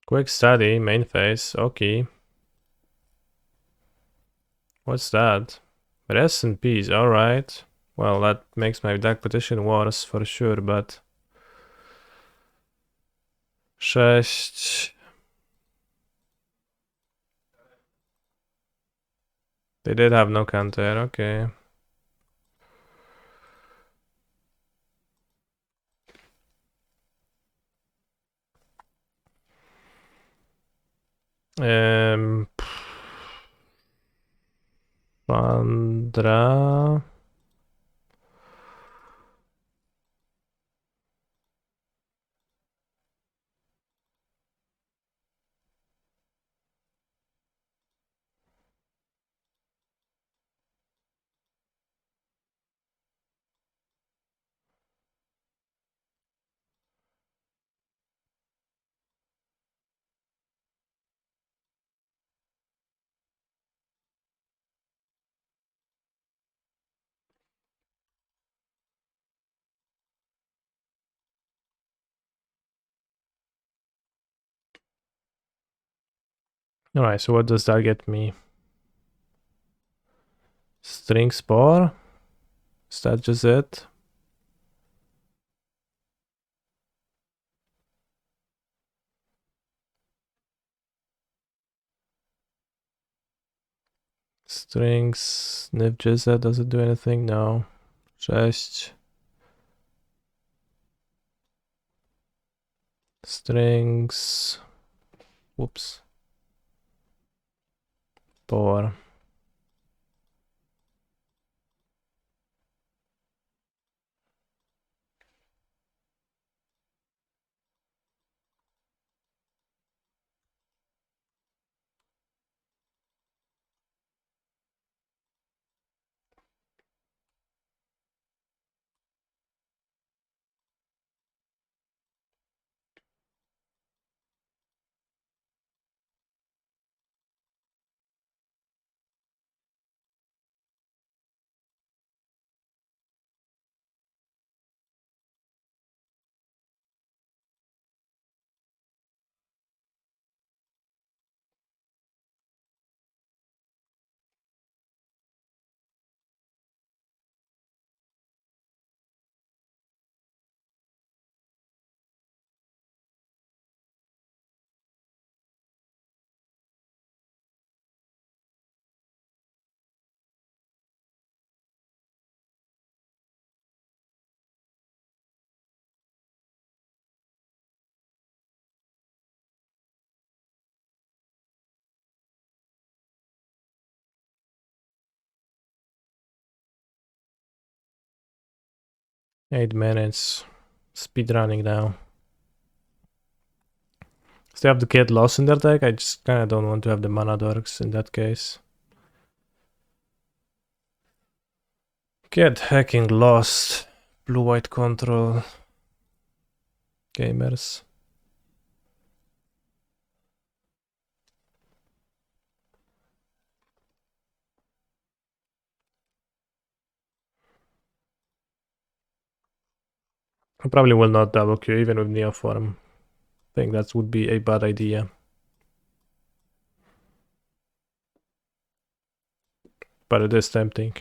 Quick study, main phase, okay. What's that? Rest in peace, alright. Well, that makes my deck petition worse for sure, but... 6... They did have no counter, okay. Pandra... Alright, so what does that get me? String Spore? Is that just it? Strings, Nif Jizza, does it do anything? No. 6. Strings. Whoops. 4. 8 minutes. Speed running now. So they have to get lost in their deck. I just kind of don't want to have the mana dorks in that case. Get hacking lost. Blue-white control. Gamers. I probably will not double queue even with Neoform. I think that would be a bad idea. But it is tempting.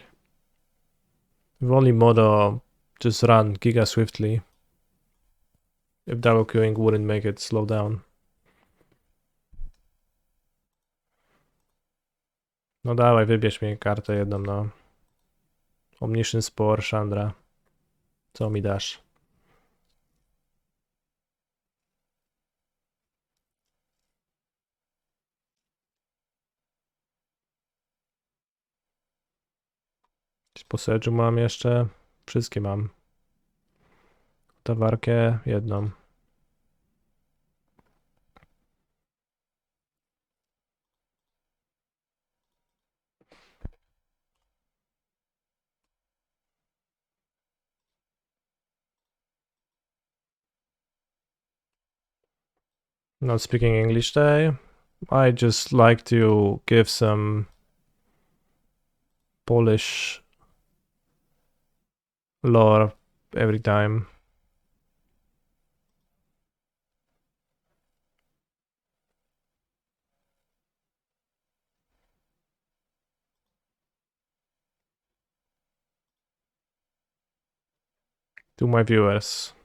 If only Modo just run Giga swiftly. If double queuing wouldn't make it slow down. No dawaj, wybierz mi kartę jedną, no. Omniscient Spore, Chandra. Co mi dasz? Po sedżu mam jeszcze. Wszystkie mam. Tawarkę jedną. Not speaking English today. I just like to give some Polish lore every time. To my viewers.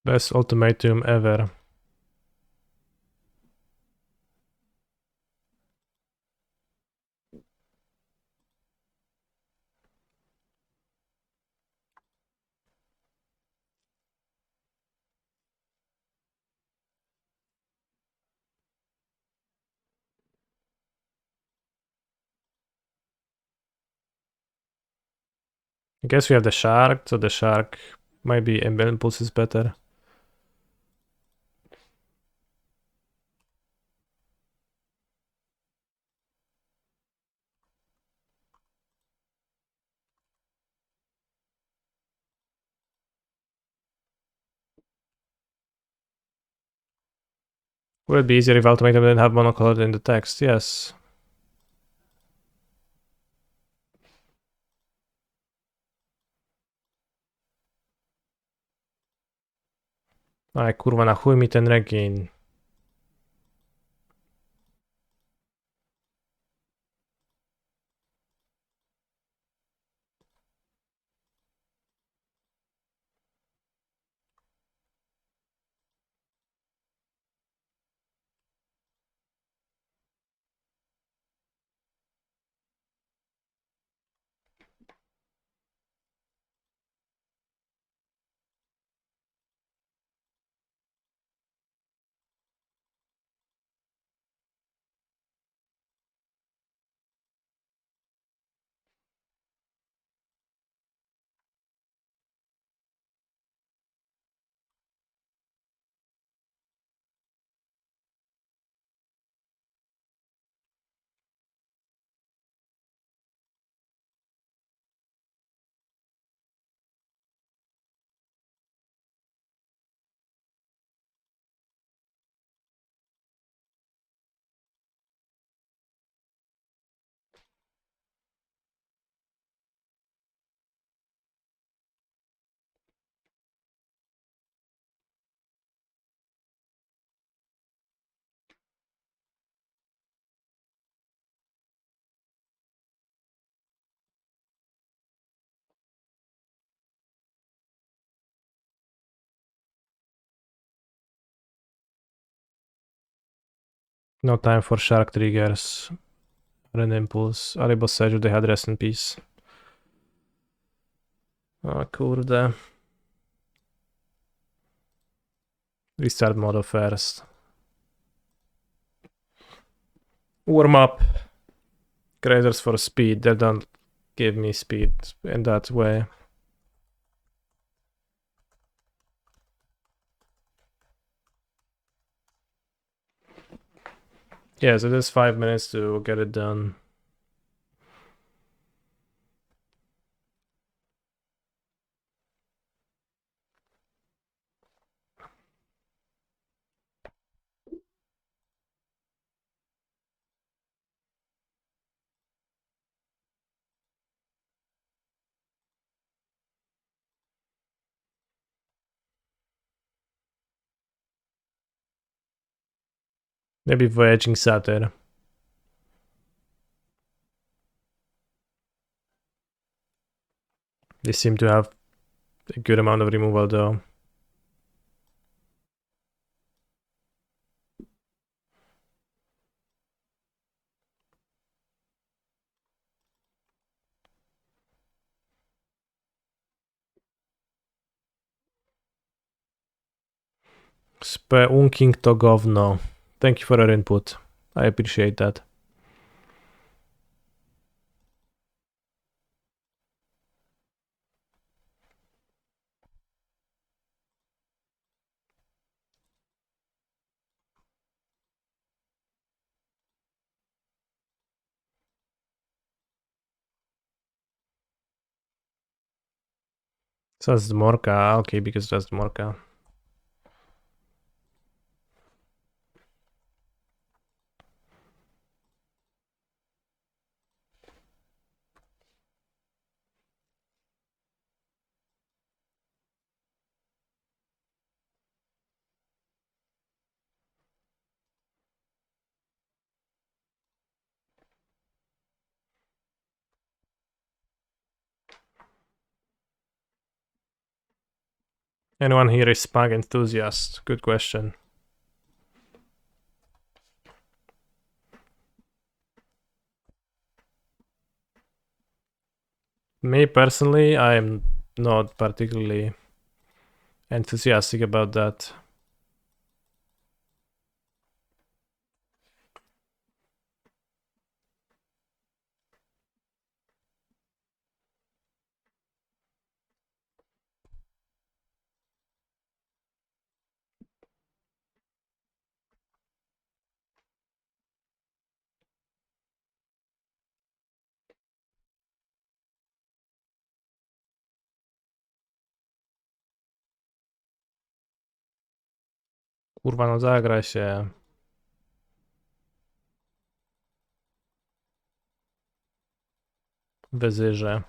Best ultimatum ever. I guess we have the shark, so the shark maybe impulse is better. Would it be easier if ultimatum didn't have monocolored in the text? Yes. Aj kurwa, na chuj mi ten regain. No time for shark triggers. Ren Impulse. Alebo Sage of the Head, rest in peace. O kurde. Restart modo first. Warm up. Grazers for speed. They don't give me speed in that way. Yes, it is 5 minutes to get it done. Maybe Voyaging Satyr. They seem to have a good amount of removal though. Speunking to govno. Thank you for your input. I appreciate that. So that's the Morka. Okay, because that's the Morka. Anyone here is Spag enthusiast? Good question. Me personally, I'm not particularly enthusiastic about that. Kurwa, no zagraj się. Wezyrze.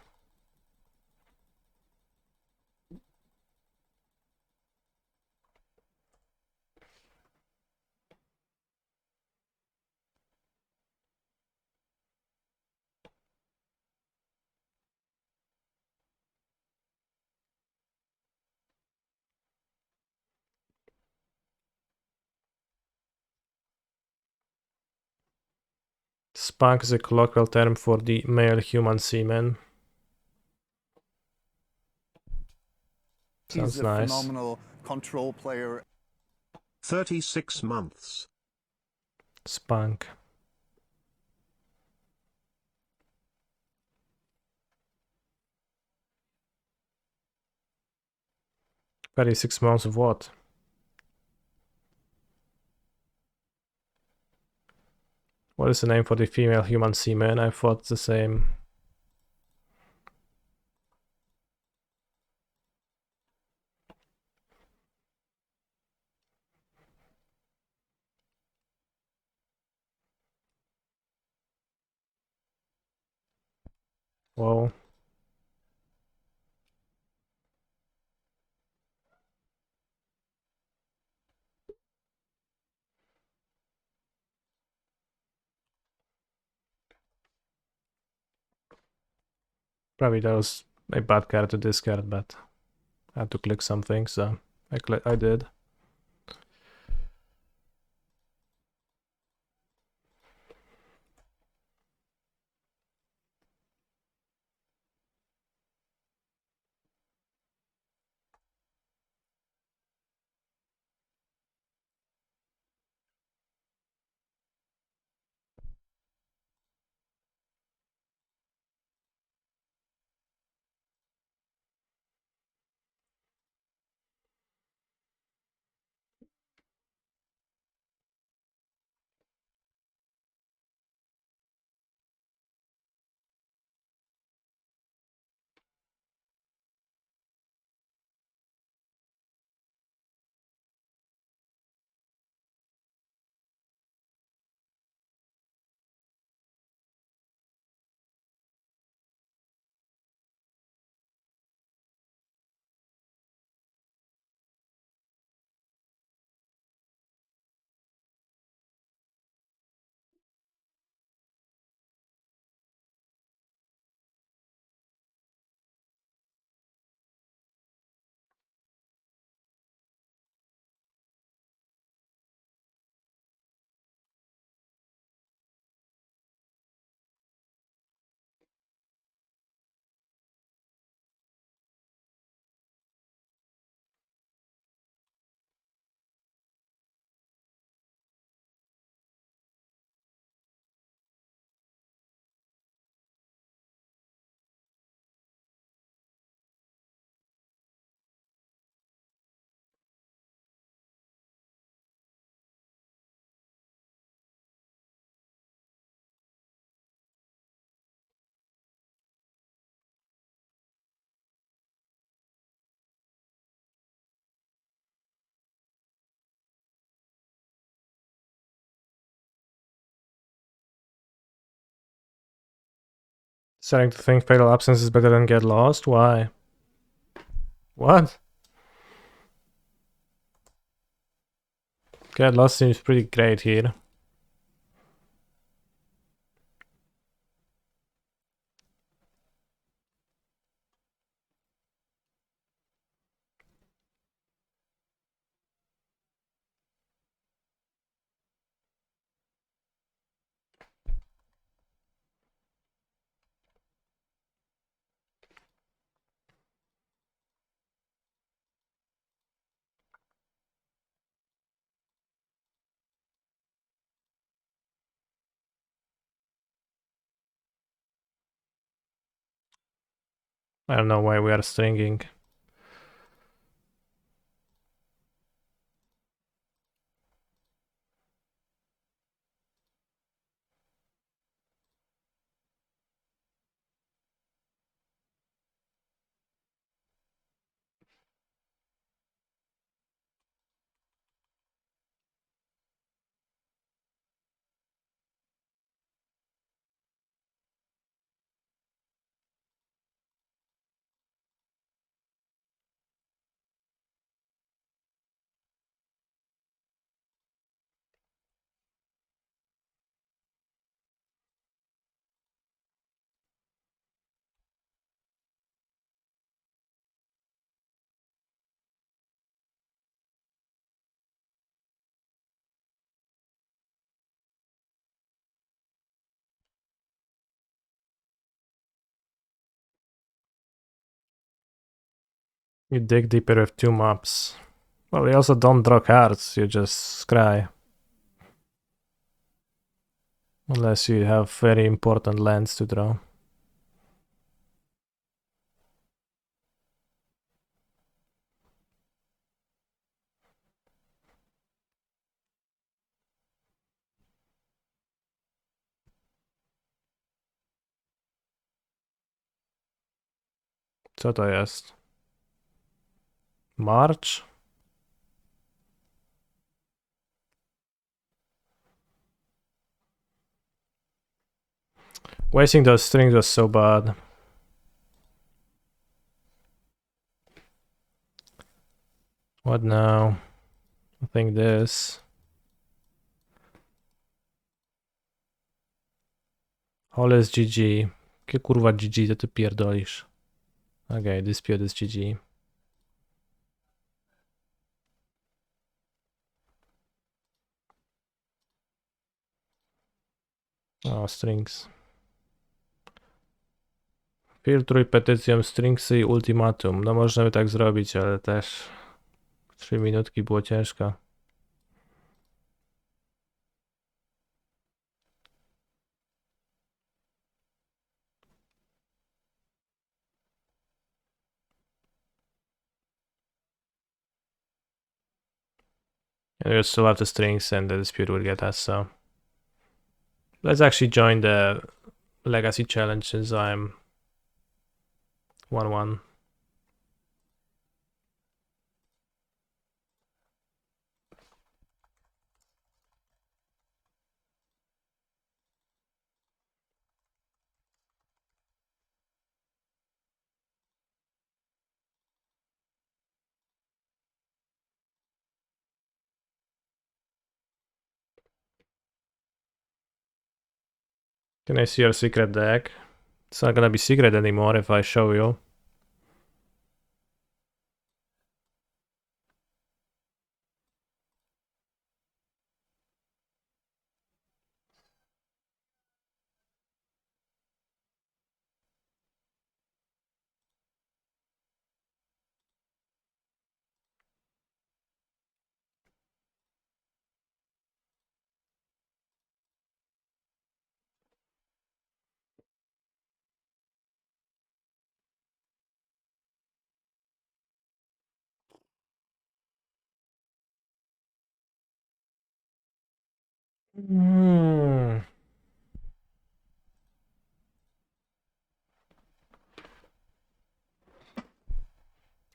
Spunk is a colloquial term for the male human semen. Sounds He's a nice. phenomenal control player. 36 months. Spunk. Very 6 months of what? What is the name for the female human semen? I thought it's the same. Whoa. Probably that was a bad card to discard, but I had to click something, so I did. Starting to think Fatal Absence is better than Get Lost? Why? What? Get Lost seems pretty great here. I don't know why we are stringing. You dig deeper with 2 maps. Well, you also don't draw cards, you just scry. Unless you have very important lands to draw. Co to jest? March? Wasting those strings was so bad. What now? I think this. All is GG. Jakie kurwa GG to ty pierdolisz? Okay, dispute is GG. O, strings. Filtruj petycją stringsy i ultimatum. No możemy tak zrobić, ale też 3 minutki było ciężko. And we still have the strings and the dispute will get us, so let's actually join the legacy challenge since I'm 1-1. Can I see your secret deck? It's not gonna be secret anymore if I show you.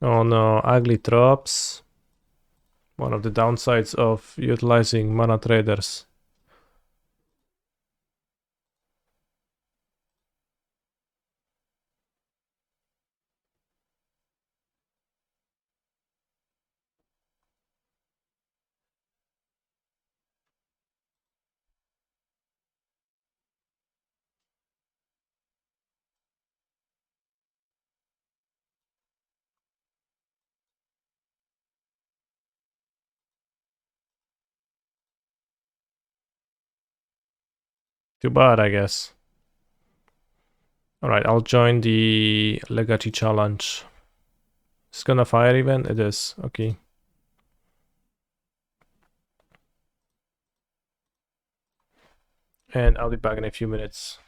Oh no, ugly drops. One of the downsides of utilizing mana traders. Too bad, I guess. Alright, I'll join the Legacy challenge. It's gonna fire event? It is. Okay. And I'll be back in a few minutes.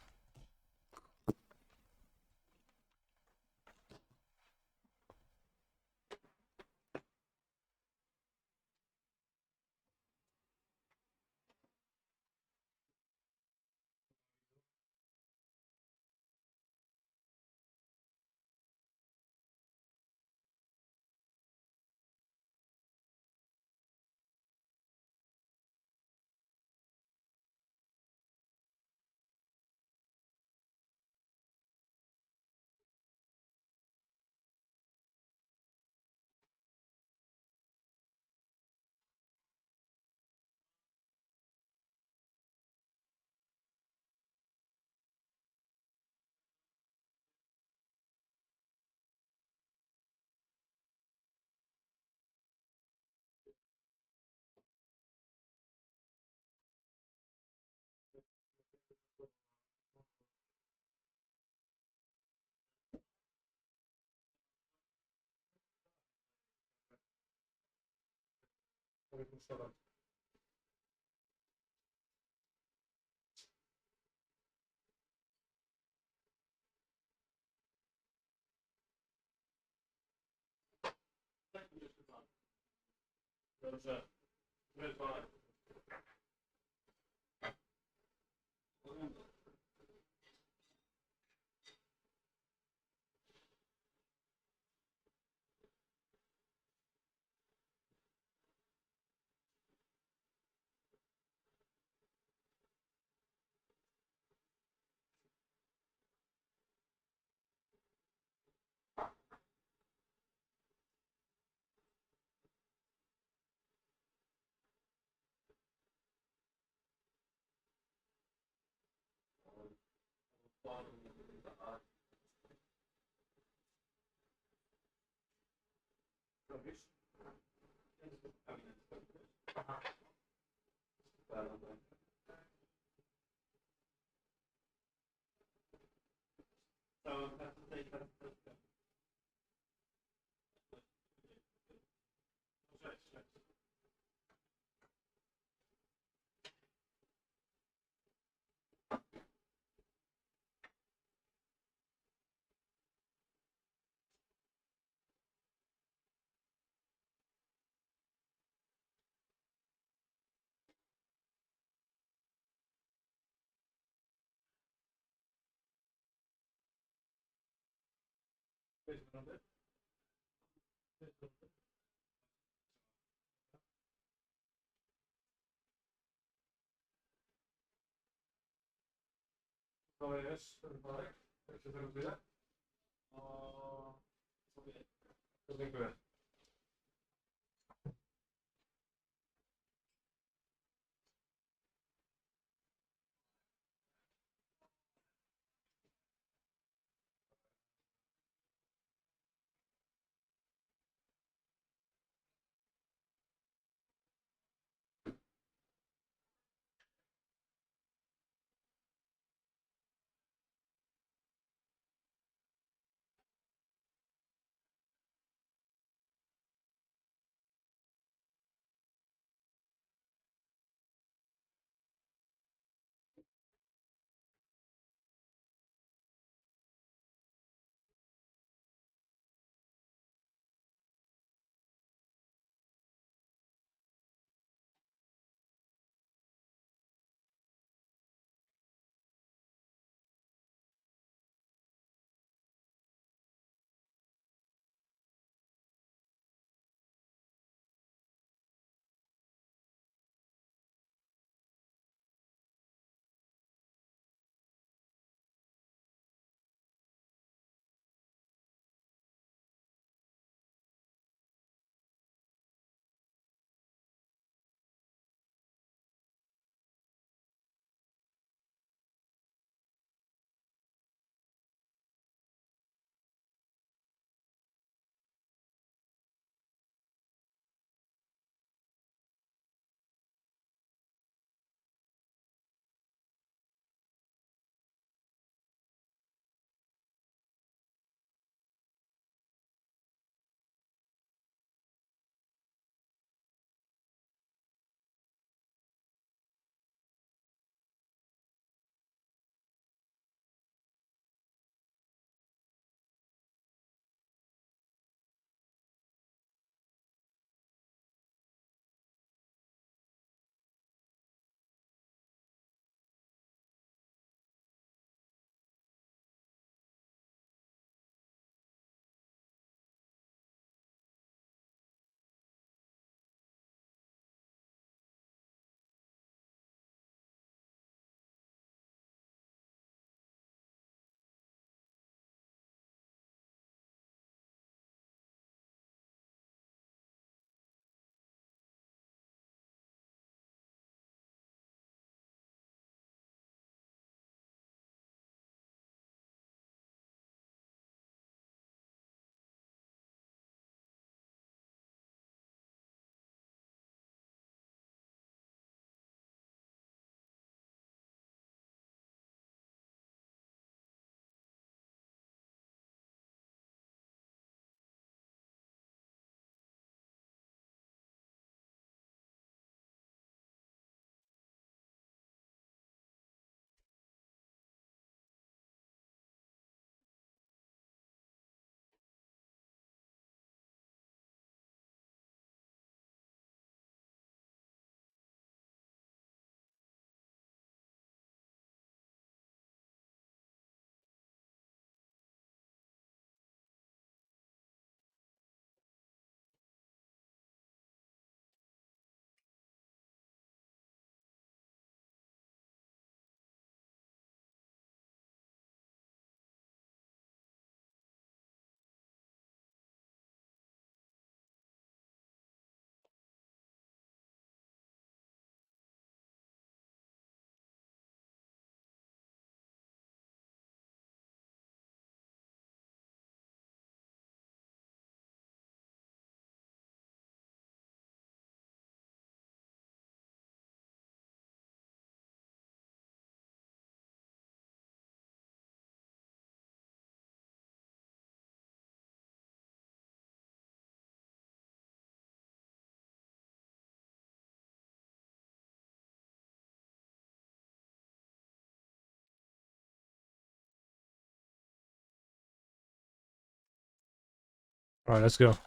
Alright, let's go.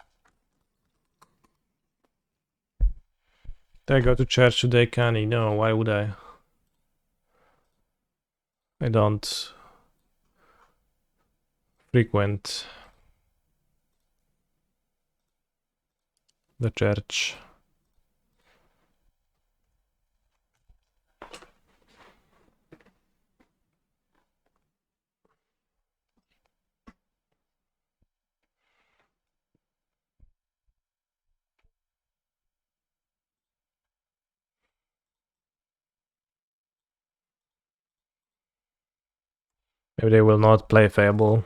Did I go to church today, Kanye? No, why would I? I don't frequent the church. Maybe they will not play Fable.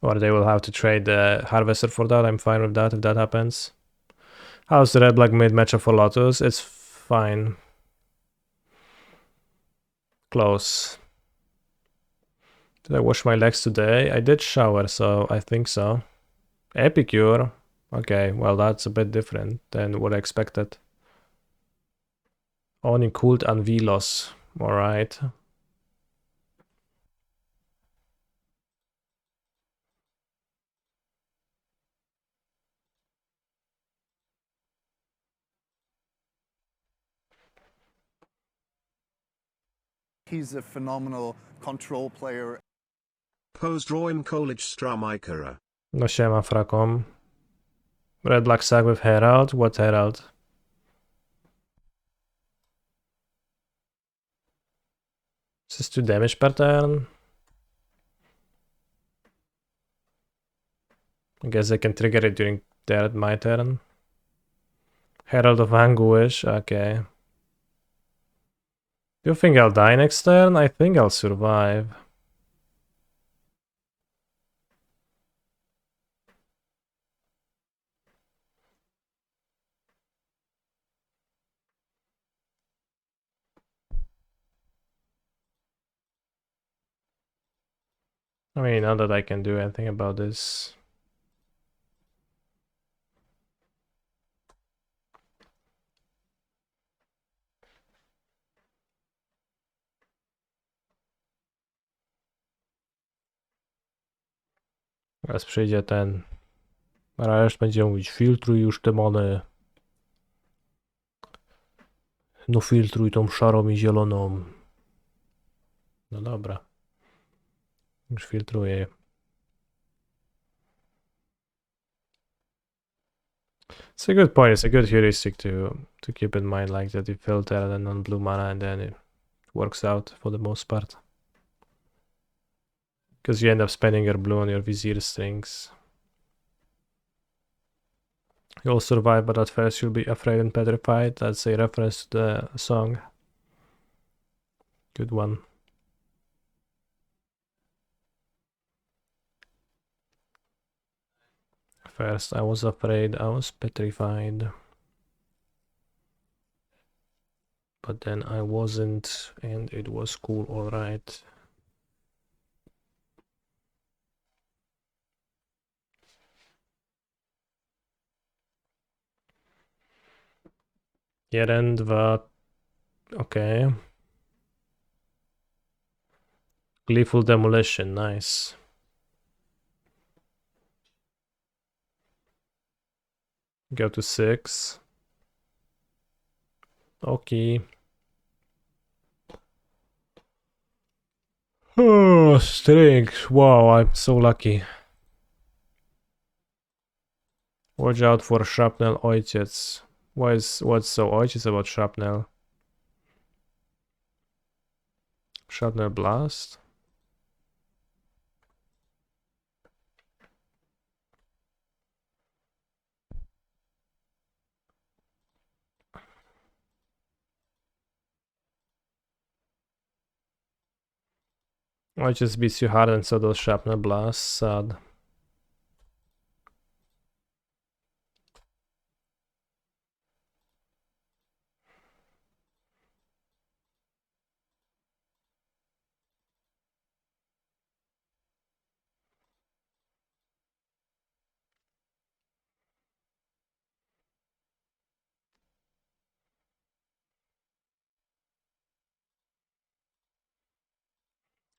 Or they will have to trade the Harvester for that. I'm fine with that if that happens. How's the red-black mid matchup for Lotus? It's fine. Close. Did I wash my legs today? I did shower, so I think so. Epicure? Okay, well that's a bit different than what I expected. Oni Kult Anvilos. Alright. He's a phenomenal control player. Pozdroim college Stramikera. No siema, frakom. Red Black Sack with Herald? What Herald? Is this 2 damage per turn? I guess I can trigger it during my turn. Herald of Anguish, okay. Do you think I'll die next turn? I think I'll survive. I mean, not that I can do anything about this. Teraz przyjdzie ten... Resz będzie mówić, filtruj już te mony. No filtruj tą szarą i zieloną. No dobra. Już filtruję. It's a good point. It's a good heuristic to keep in mind, like that you filter the non-blue mana and then it works out for the most part. Because you end up spending your blue on your Vizier strings. You'll survive, but at first you'll be afraid and petrified. That's a reference to the song. Good one. First I was afraid, I was petrified. But then I wasn't, and it was cool, alright. Jeden, dwa... Okay. Gleeful Demolition, nice. Go to 6. Okay. Oh, strings. Wow, I'm so lucky. Watch out for shrapnel ojciec. What's so ojciec about shrapnel? Shrapnel blast? Ojciec beats you hard and so does shrapnel blast. Sad.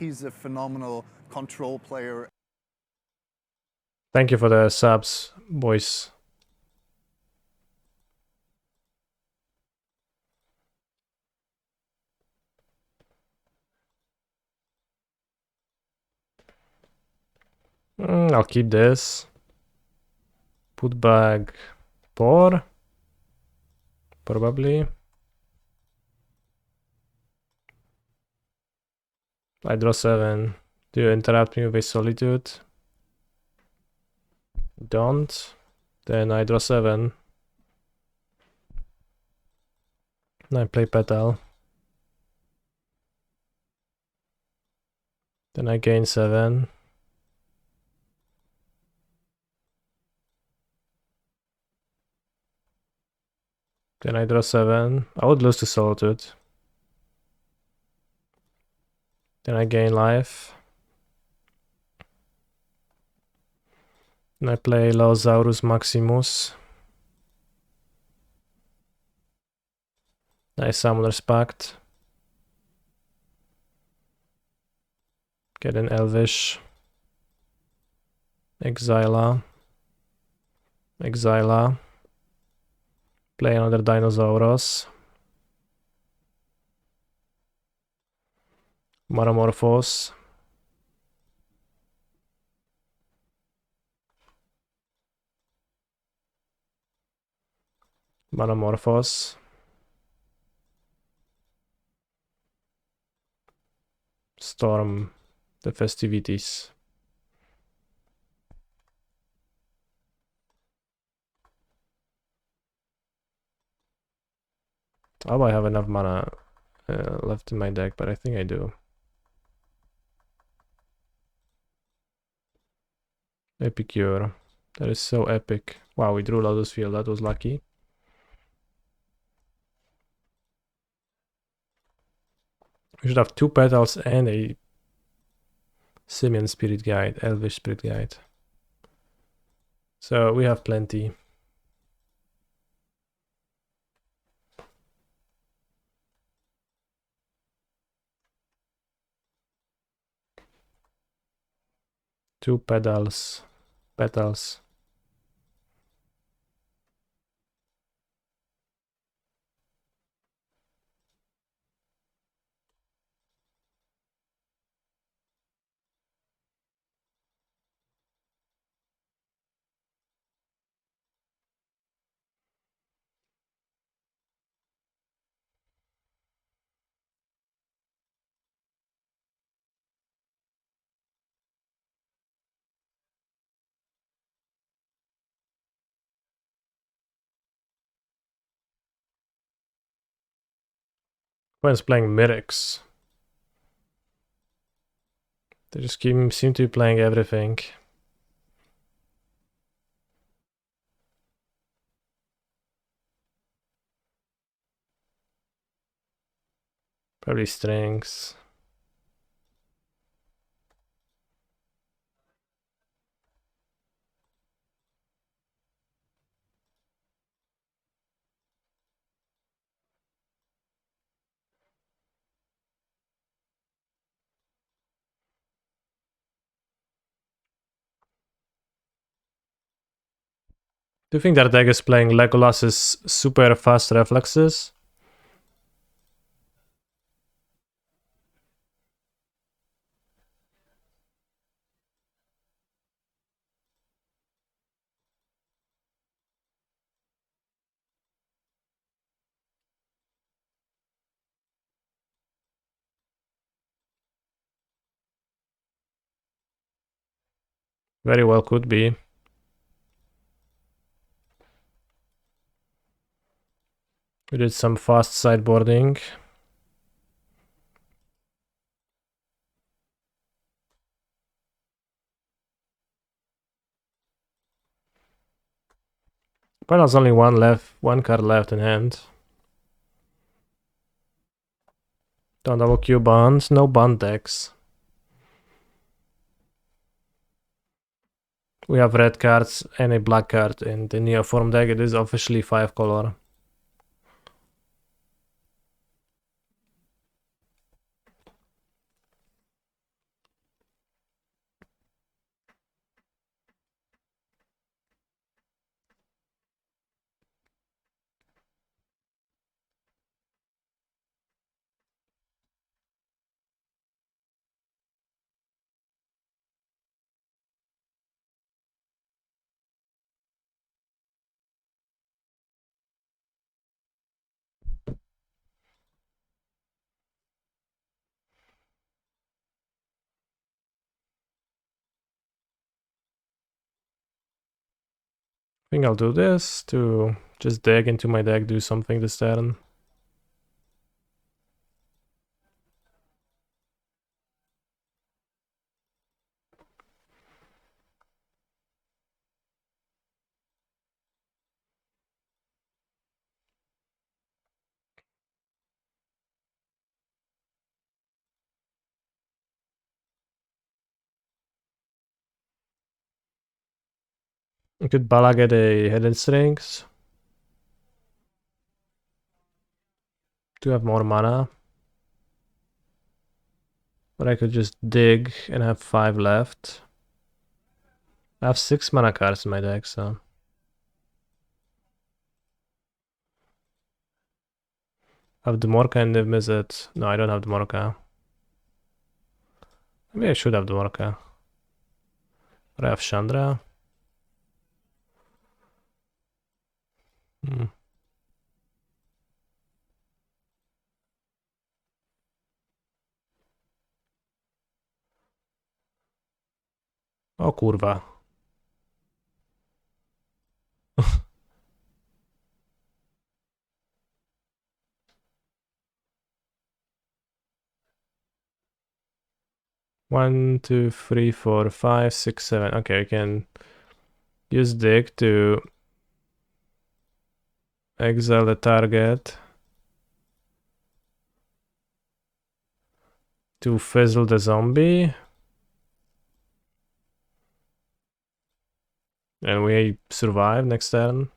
He's a phenomenal control player. Thank you for the subs, boys. I'll keep this. Put back 4. Probably. I draw 7. Do you interrupt me with Solitude? Don't. Then I draw 7. I play Petal. Then I gain 7. Then I draw 7. I would lose to Solitude. Then I gain life. Then I play Losaurus Maximus. I Summoner's Pact. Get an Elvish. Exila. Exila. Play another Dinosaurus. Metamorphose. Metamorphose. Storm the festivities. Oh, I have enough mana left in my deck, but I think I do. Epicure. That is so epic. Wow, we drew Lotus Field. That was lucky. We should have 2 Petals and a Simian Spirit Guide, Elvish Spirit Guide. So we have plenty. Two petals. Opponent's playing Mirrex. They just seem to be playing everything. Probably strings. Do you think their deck is playing Legolas's super fast reflexes? Very well could be. We did some fast sideboarding. But there's only one card left in hand. Don't double Q bonds, no bond decks. We have red cards and a black card in the Neoform deck. It is officially 5 color. think I'll do this to just dig into my deck, do something this turn. I could Bala get a Hidden Strings to have more mana. But I could just dig and have 5 left. I have 6 mana cards in my deck, so... I have the Morka and Niv Mizzet. No, I don't have the Morka. Maybe I should have the Morka. But I have Chandra. Hmm. O kurwa. One, two, three, four, five, six, seven. Okay, we can use dig to exile the target. To fizzle the zombie. And we survive next turn.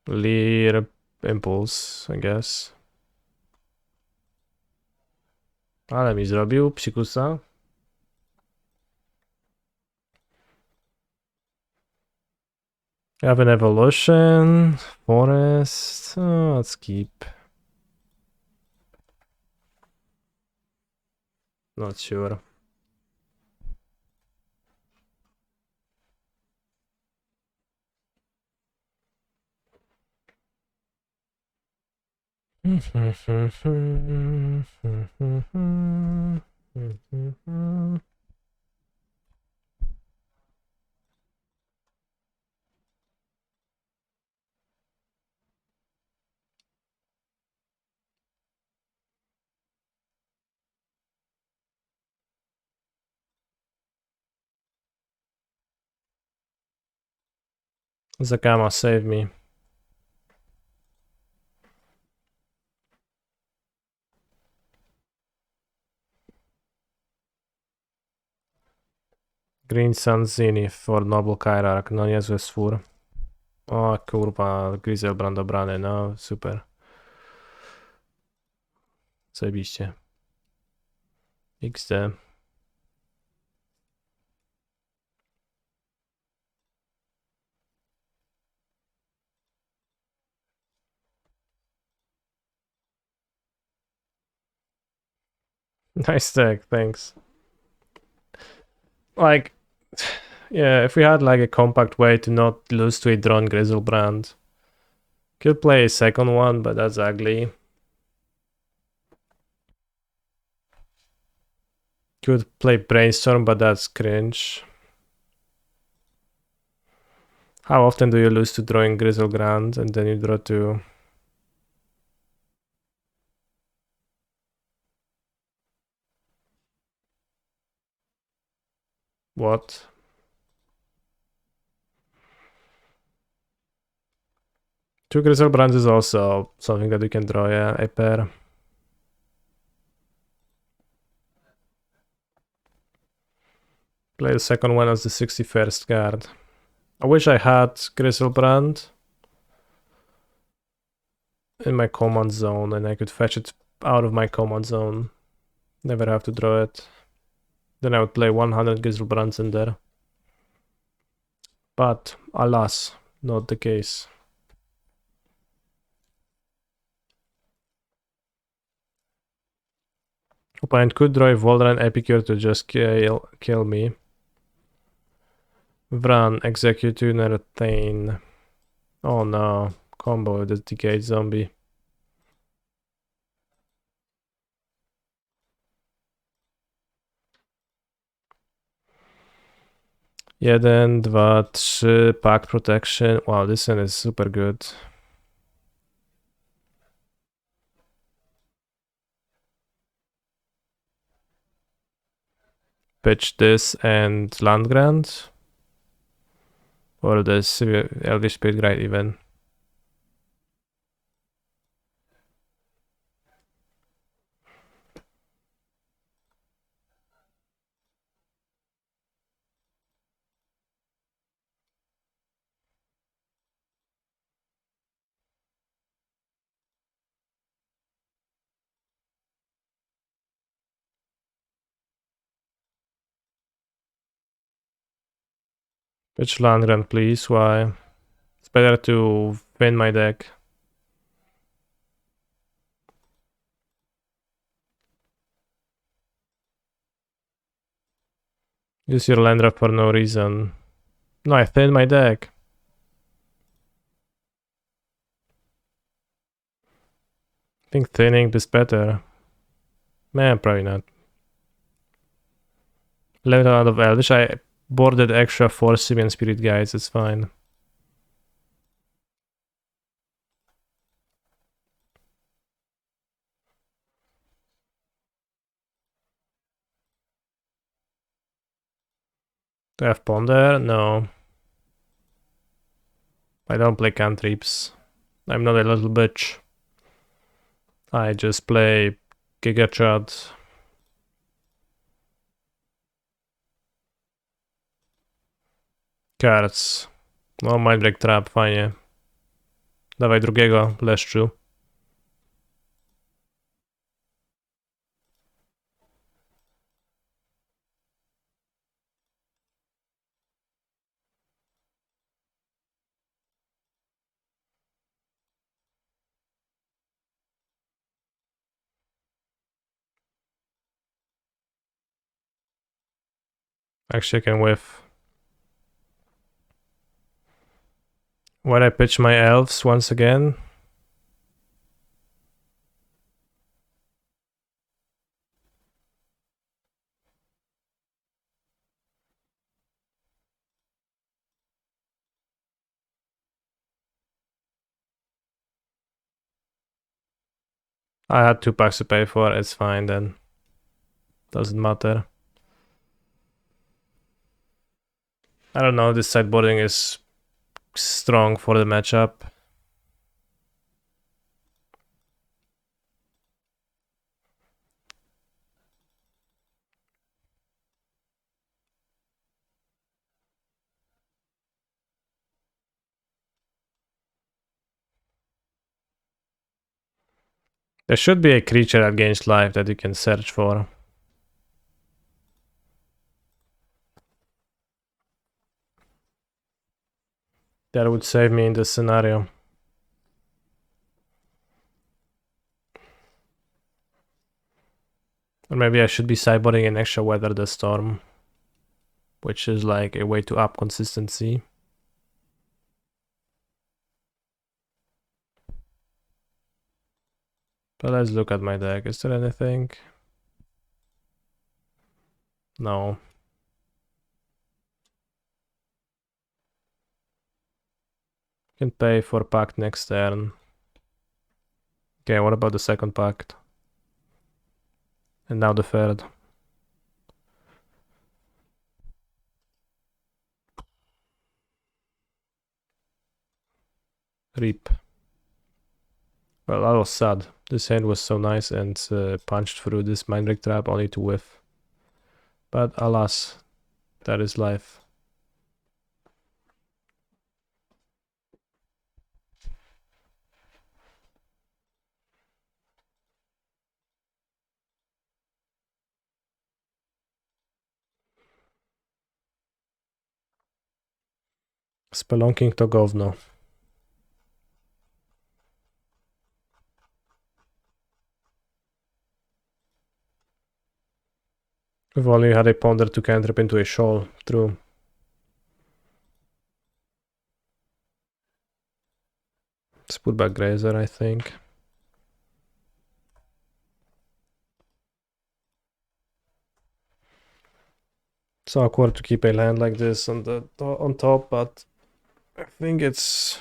Lead impulse, I guess. Ale mi zrobił psikusa. We have an evolution. Forest. Oh, let's keep. Not sure. Zakama, save me. Green Sun Zenith for Noble Hierarch. No niezły swór. O kurwa, Griselbrand obrany, no super. Zajebiście. XD. Nice deck, thanks. Like, yeah, if we had like a compact way to not lose to a drawn Griselbrand. Could play a second one, but that's ugly. Could play Brainstorm, but that's cringe. How often do you lose to drawing Griselbrand and then you draw to... What? Two Griselbrands is also something that you can draw, yeah, a pair. Play the second one as the 61st card. I wish I had Griselbrand in my command zone and I could fetch it out of my command zone. Never have to draw it. Then I would play 100 Griselbrands in there. But alas, not the case. Opponent could draw a Voldran Epicure to just kill me. Vran, Execute, Nerthane. Oh no, combo with the Decayed Zombie. 1, 2, 3, pack protection. Wow, this one is super good. Pitch this and land grant. Or this Elvish Speed Grade even. Pitch land grant, please. Why? It's better to win my deck. Use your land drop for no reason. No, I thin my deck. I think thinning is better. Man, probably not. Left out of Elvish. I boarded extra 4 Simeon Spirit Guides. It's fine. Do I have Ponder? No. I don't play cantrips. I'm not a little bitch. I just play Giga Chad. Cards. No, Mindbreak Trap, fajnie. Dawaj drugiego, leszczu. Actually, I can whiff. When I pitch my elves once again. I had 2 packs to pay for, it's fine then. Doesn't matter. I don't know, this sideboarding is strong for the matchup. There should be a creature that gains life that you can search for. That would save me in this scenario. Or maybe I should be sideboarding an extra Weather the Storm, which is like a way to up consistency. But let's look at my deck. Is there anything? No. Can pay for pact next turn. Okay, what about the second pact? And now the third. Reap. Well, that was sad. This hand was so nice and punched through this Mindbreak Trap only to whiff. But alas, that is life. Spelunking to gówno. If only you had a Ponder to cantrip into a Shoal. True. Let's put back Grazer, I think. It's awkward to keep a land like this on top, but I think it's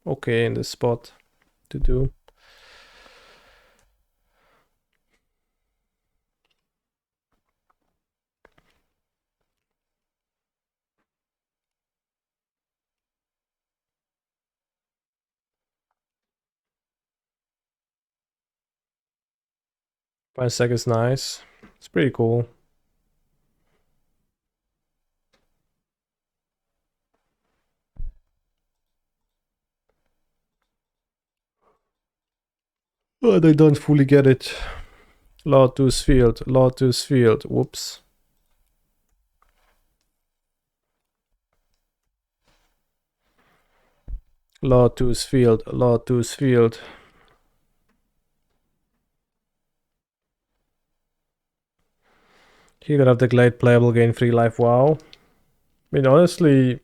okay in this spot to do. My sec is nice. It's pretty cool. But I don't fully get it. Lotus field, Lotus field. Whoops. Lotus field, Lotus field. Healer of the Glade, playable, gain 3 life. Wow. I mean, honestly,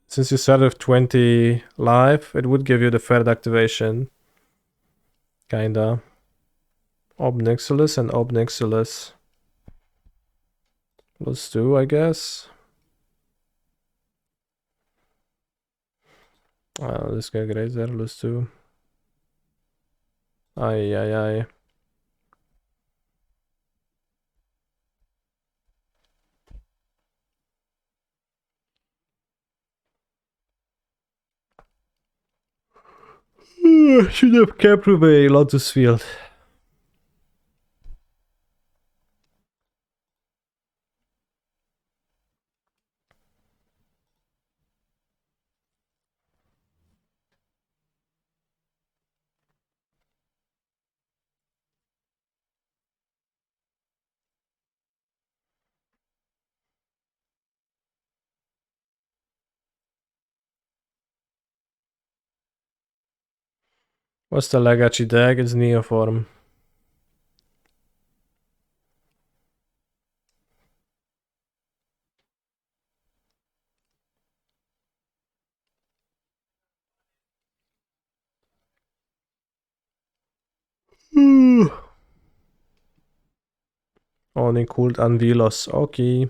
since you started with 20 life, it would give you the third activation. Kinda. Obnixilis and Obnixilis. Let's do, I guess. This guy great there, let's do. Ay, ay, ay. Should have kept with a Lotus field. What's the Legacy deck? It's Neoform. Only called Anvilos. Okay.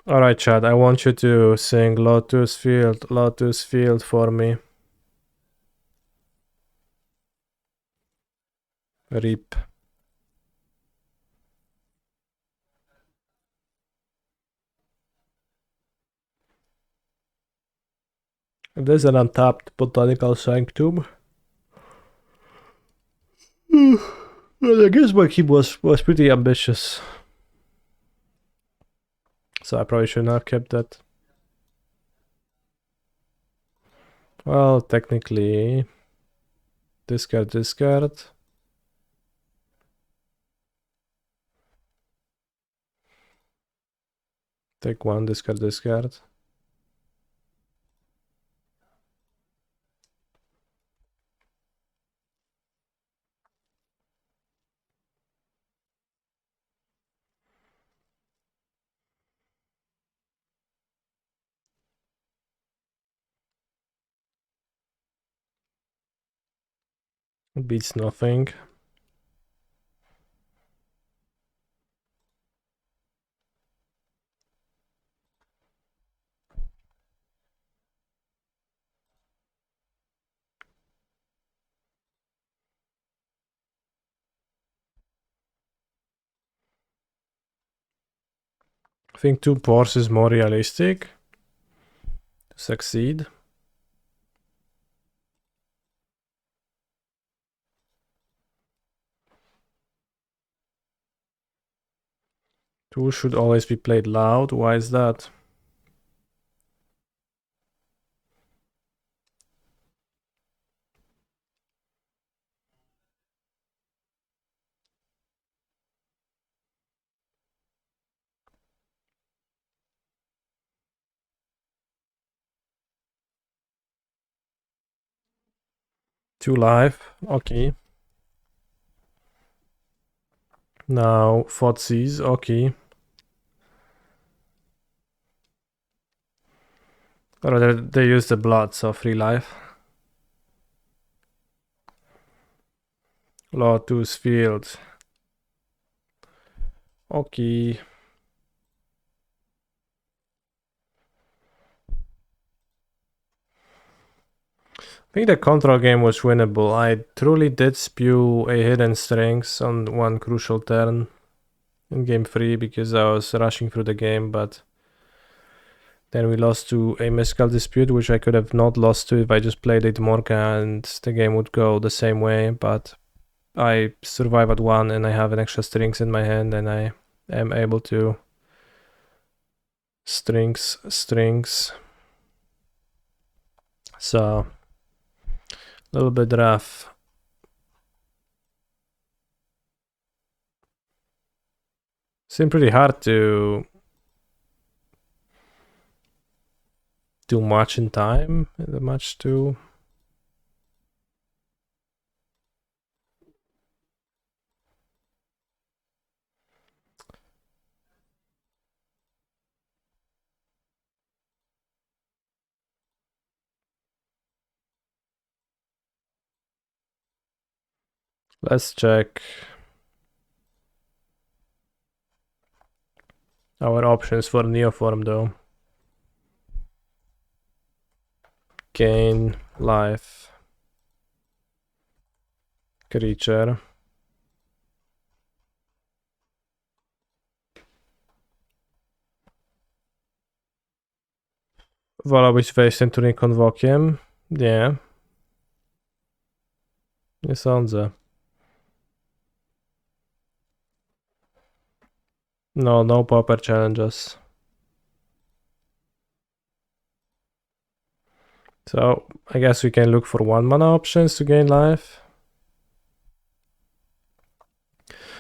Alright, Chad, I want you to sing Lotus Field for me. Rip. There's an untapped Botanical Sanctum. Well, I guess my keep was pretty ambitious. So I probably shouldn't have kept that. Well, technically... Discard. Take one, discard. Beats nothing. I think 2 pores is more realistic to succeed. Two should always be played loud. Why is that? Two life. Okay. Now Fotzies. Okay. Or they use the blood, so 3 life. Lotus field. Okay. I think the control game was winnable. I truly did spew a hidden strings on one crucial turn in game 3 because I was rushing through the game, but then we lost to a mystical dispute, which I could have not lost to if I just played it Morka and the game would go the same way, but I survive at 1 and I have an extra strings in my hand and I am able to strings. So a little bit rough. Seemed pretty hard to do much in time. The match too. Let's check our options for Neoform though. Gain life. Creature. Wolałbyś wejść ten turniej konwokiem? Nie. Nie sądzę. No, no popper challenges. So, I guess we can look for 1 mana options to gain life.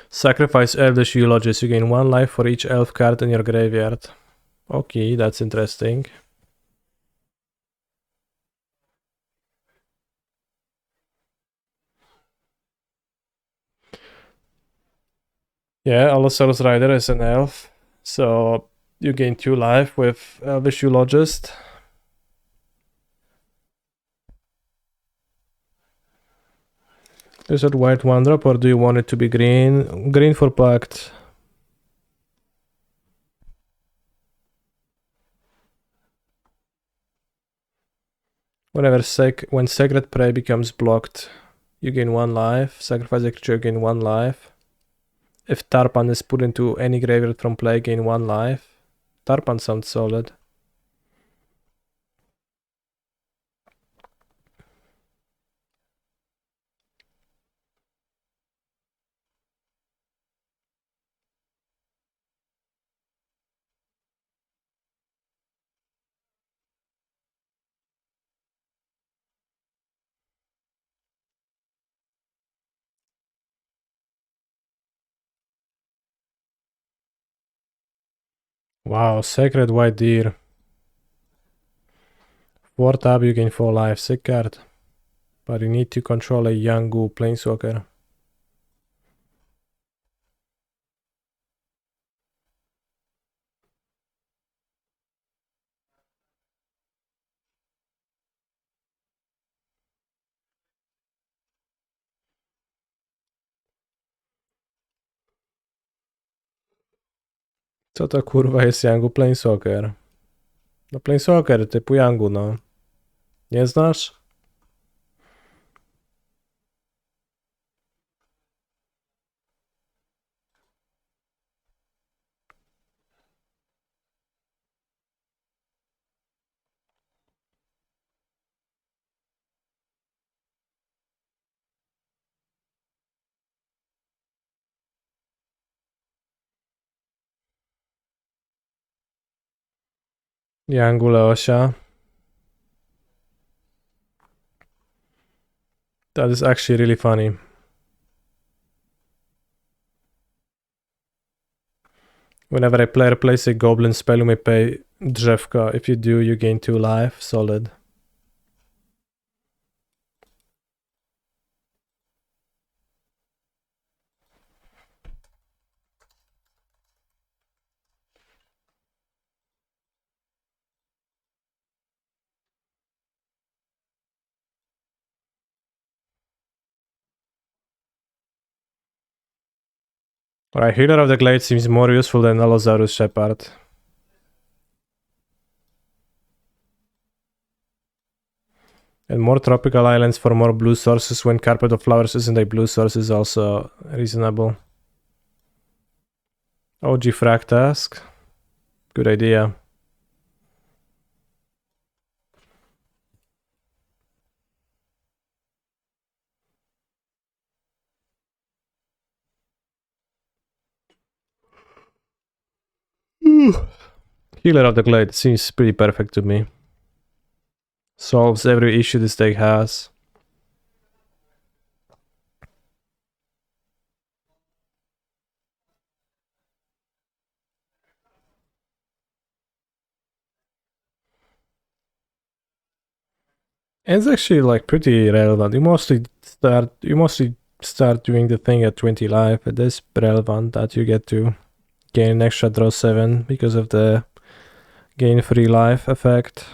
Sacrifice Elvish Eulogies. You gain 1 life for each elf card in your graveyard. Okay, that's interesting. Yeah, Allosaurus Rider is an elf. So, you gain 2 life with Elvish Eulogist. Is it white 1-drop or do you want it to be green? Green for Pact. When Sacred Prey becomes blocked, you gain 1 life. Sacrifice a creature, gain 1 life. If Tarpan is put into any graveyard from play, gain 1 life. Tarpan sounds solid. Wow, Sacred White Deer. 4 tap, you gain 4 life. Sick card. But you need to control a Yangu Planeswalker. Co to kurwa jest Yangu Planeswalker? No Planeswalker typu Yangu, no. Nie znasz? Yangu Leosia. That is actually really funny. Whenever a player plays a goblin spell, you may pay Drzewka. If you do, you gain 2 life. Solid. Alright, Healer of the Glade seems more useful than Allosaurus Shepherd. And more tropical islands for more blue sources when Carpet of Flowers isn't a blue source is also reasonable. OG Frag Task. Good idea. Healer of the Glade seems pretty perfect to me. Solves every issue this deck has. And it's actually like pretty relevant. You mostly start doing the thing at 20 life. It is relevant that you get to gain an extra draw 7 because of the gain 3 life effect.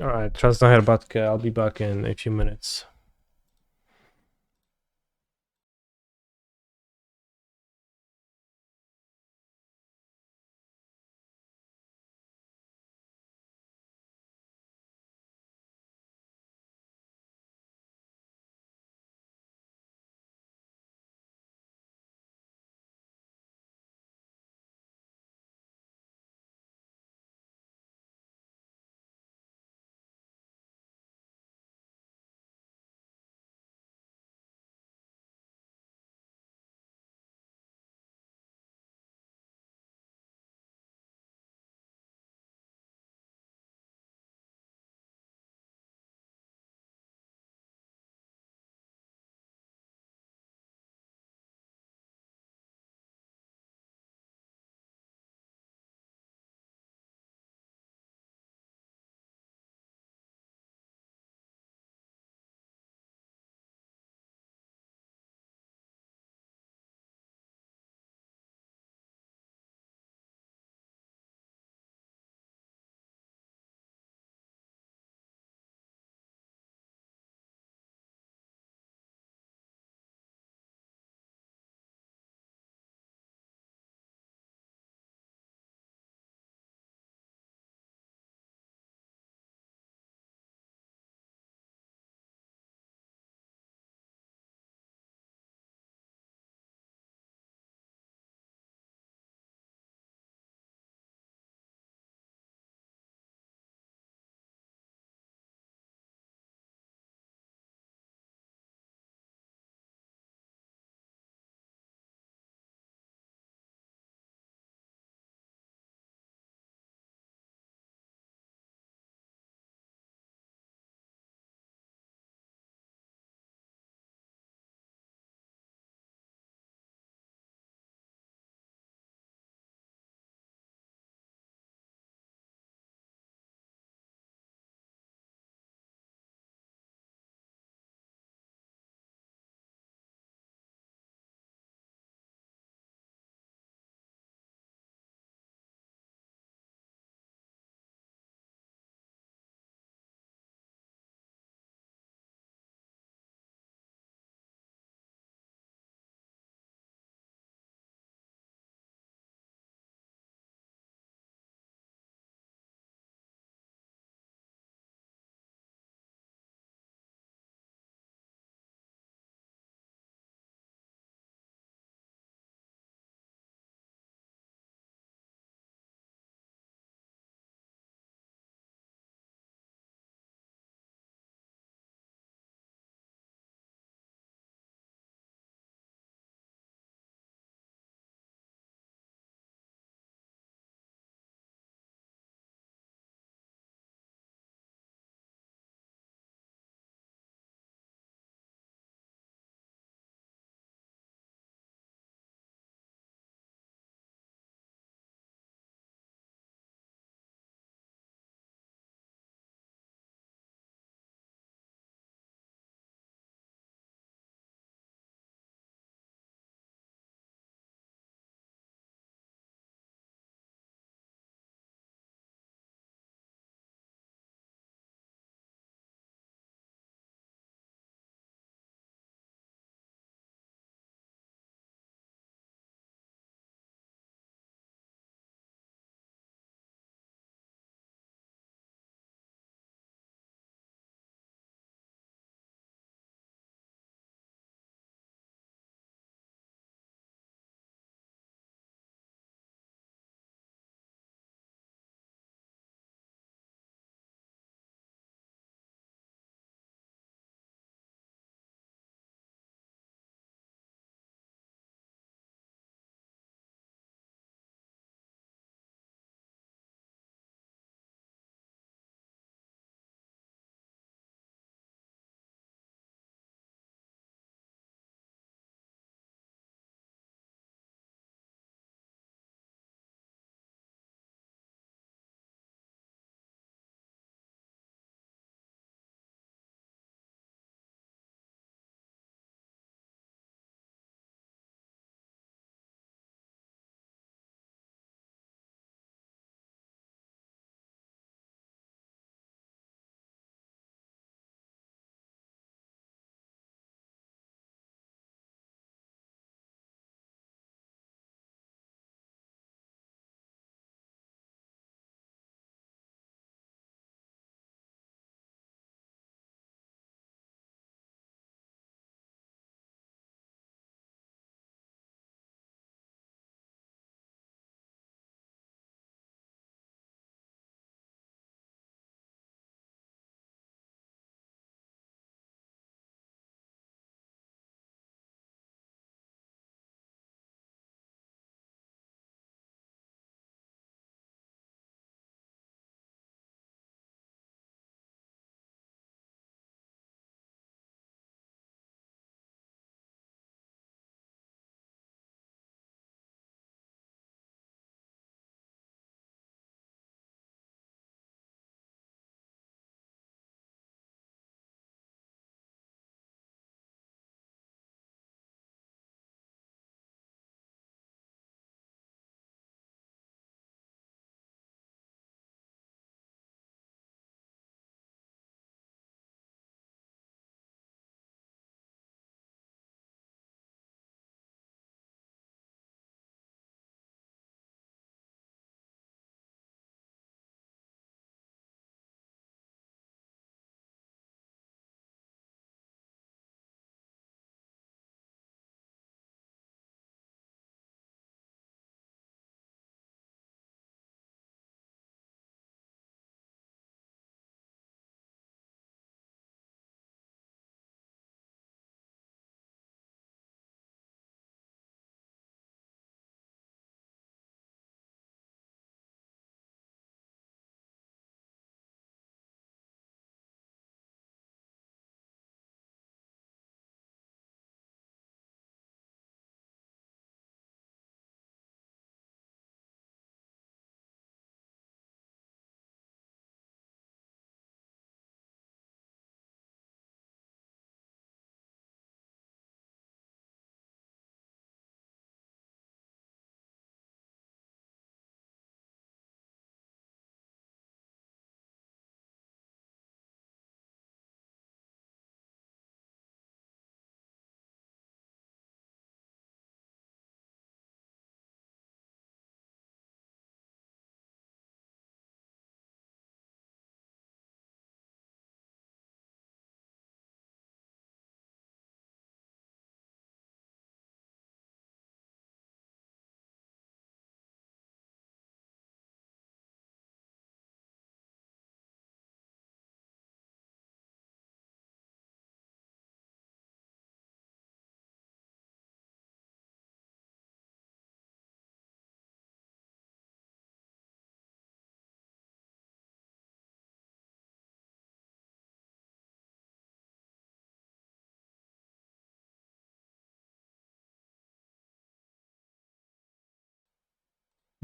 Alright, trust no herbatka. I'll be back in a few minutes.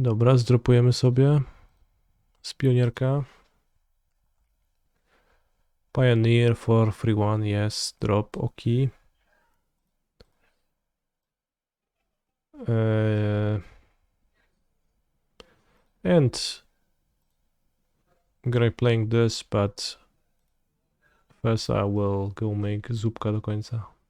Dobra, zdropujemy sobie z pionierka. Pioneer for free one, yes, drop, ok. And gonna playing this, but first I will go make zupka do końca.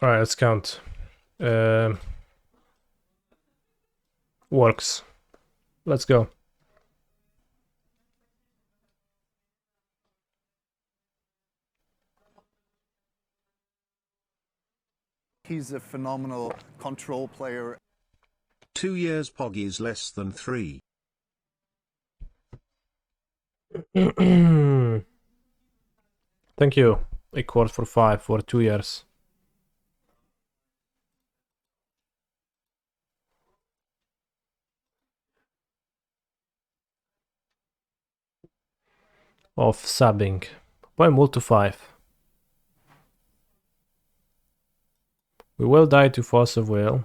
Alright, let's count. Works. Let's go. He's a phenomenal control player. 2 years Poggy's less than 3. Thank you. A quart for 5 for 2 years. Of subbing. Why mult to 5? We will die to Force of Will,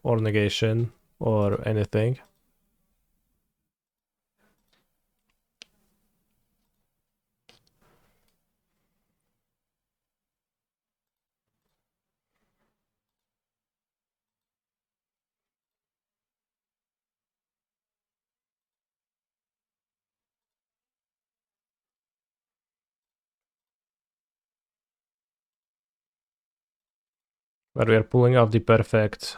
or Negation, or anything. But we are pulling off the perfect.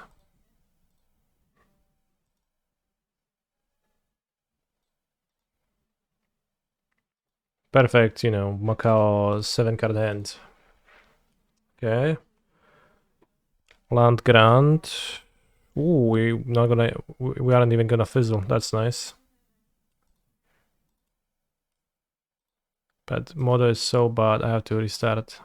Perfect, you know, Macao 7-card hand. Okay. Land Grant. Ooh, we aren't even gonna fizzle. That's nice. But Modo is so bad, I have to restart.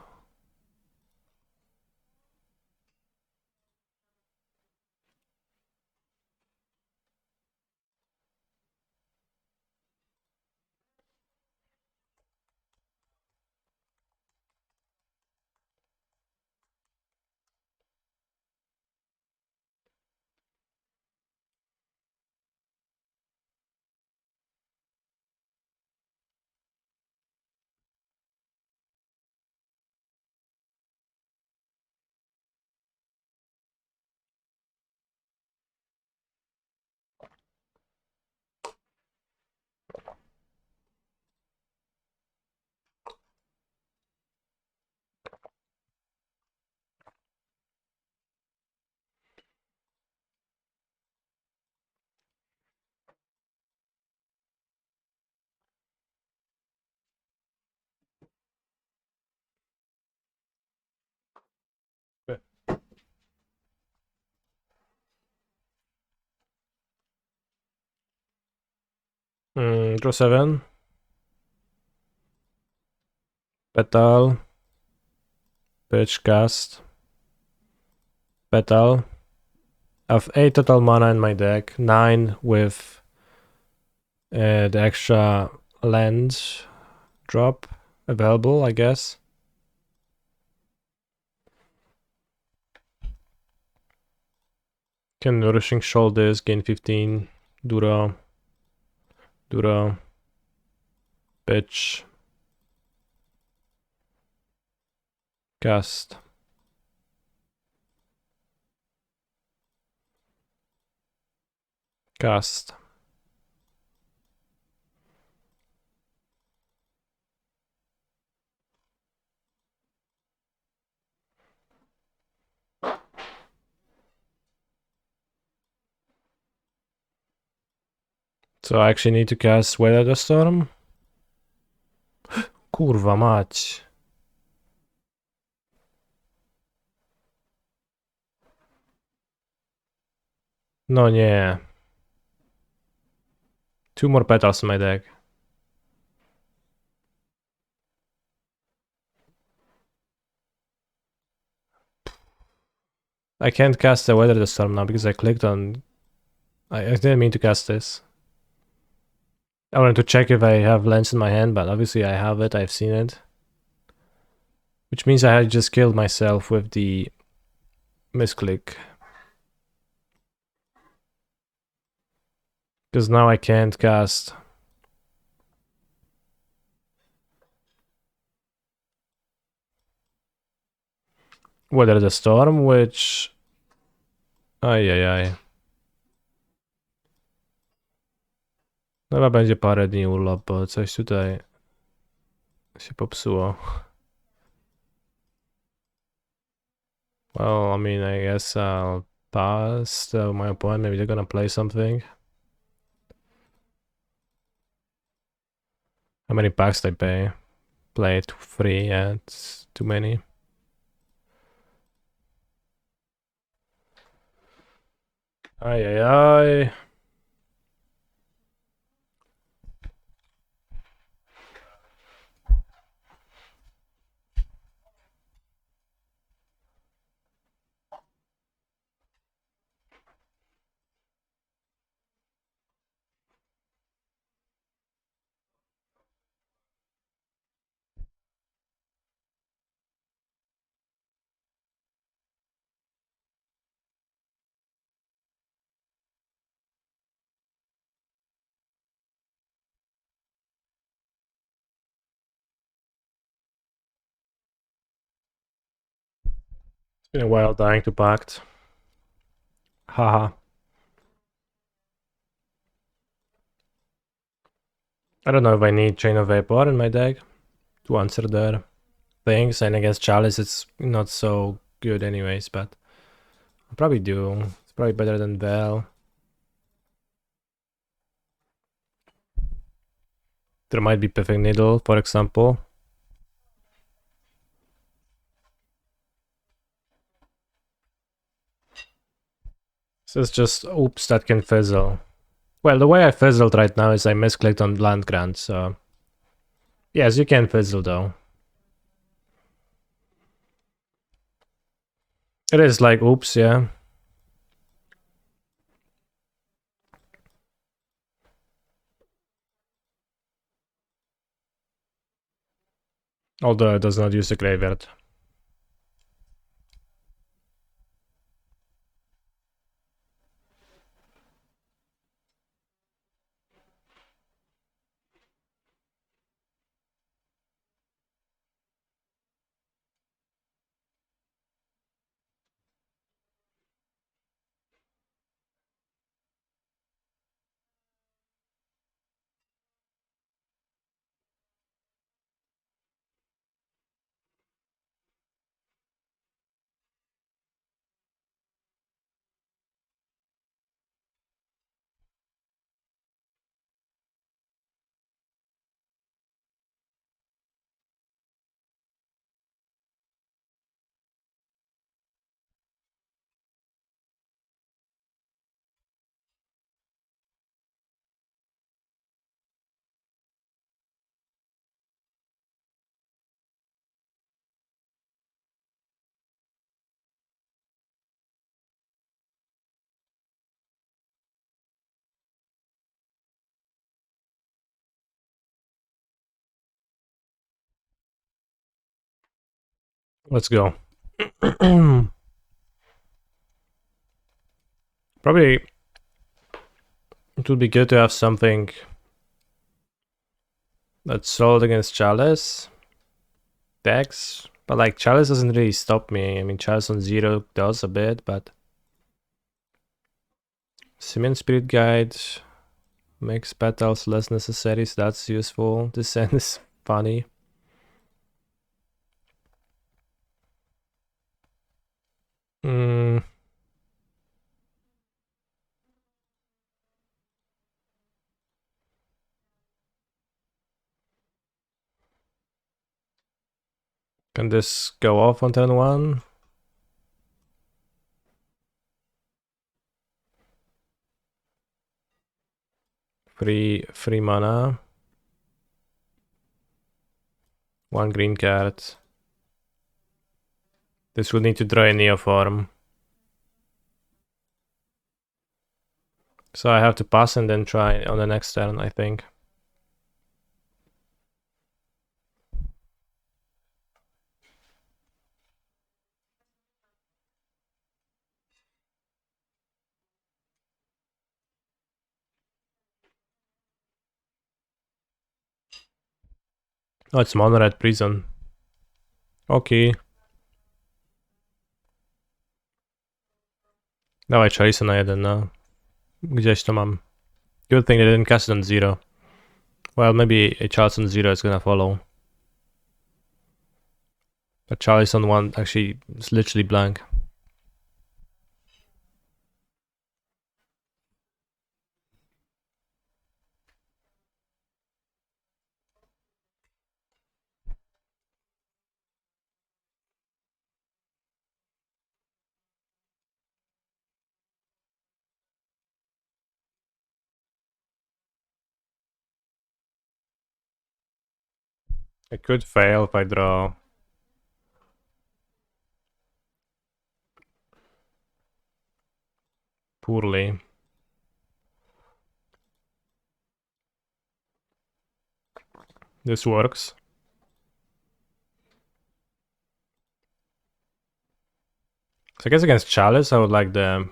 Draw 7. Petal. Pitch cast. Petal. I have 8 total mana in my deck. 9 with the extra land drop available, I guess. Can Nourishing Shoulders gain 15. Dura. Pitch. Cast. Cast. So I actually need to cast Weather the Storm? Kurwa mać. No nie. 2 more petals in my deck. I can't cast the Weather the Storm now because I clicked on... I didn't mean to cast this. I wanted to check if I have lands in my hand, but obviously I have it, I've seen it. Which means I had just killed myself with the misclick. Because now I can't cast. Weather the Storm, which... Ajajaj. Chyba będzie parę dni urlop, bo coś tutaj się popsuło. Well, I mean, I guess I'll pass to my opponent. Maybe they're gonna play something. How many packs they play? 3, yeah, it's too many. Ay, ay, ay. It's been a while dying to pact. Haha. I don't know if I need Chain of Vapor in my deck to answer their things, and against Chalice it's not so good anyways, but I probably do. It's probably better than Vel. There might be Perfect Needle, for example. So it's just oops that can fizzle. Well, the way I fizzled right now is I misclicked on Land Grant, so... Yes, you can fizzle though. It is like oops, yeah. Although it does not use the graveyard. Let's go. Probably it would be good to have something that's solid against Chalice decks, but like Chalice doesn't really stop me. I mean, Chalice on 0 does a bit, but Simian Spirit Guide makes petals less necessary, so that's useful. Descent is funny. Hmm. Can this go off on turn 1? Free mana. 1 green card. This would need to draw a Neoform. So I have to pass and then try on the next turn, I think. Oh, it's Mono Red Prison. Okay. Dawaj Chase'a na 1, no. Gdzieś to mam. Good thing I didn't cast it on 0. Well, maybe a Chalice on 0 is gonna follow. But Chalice on 1 actually is literally blank. I could fail if I draw. Poorly. This works. So I guess against Chalice, I would like the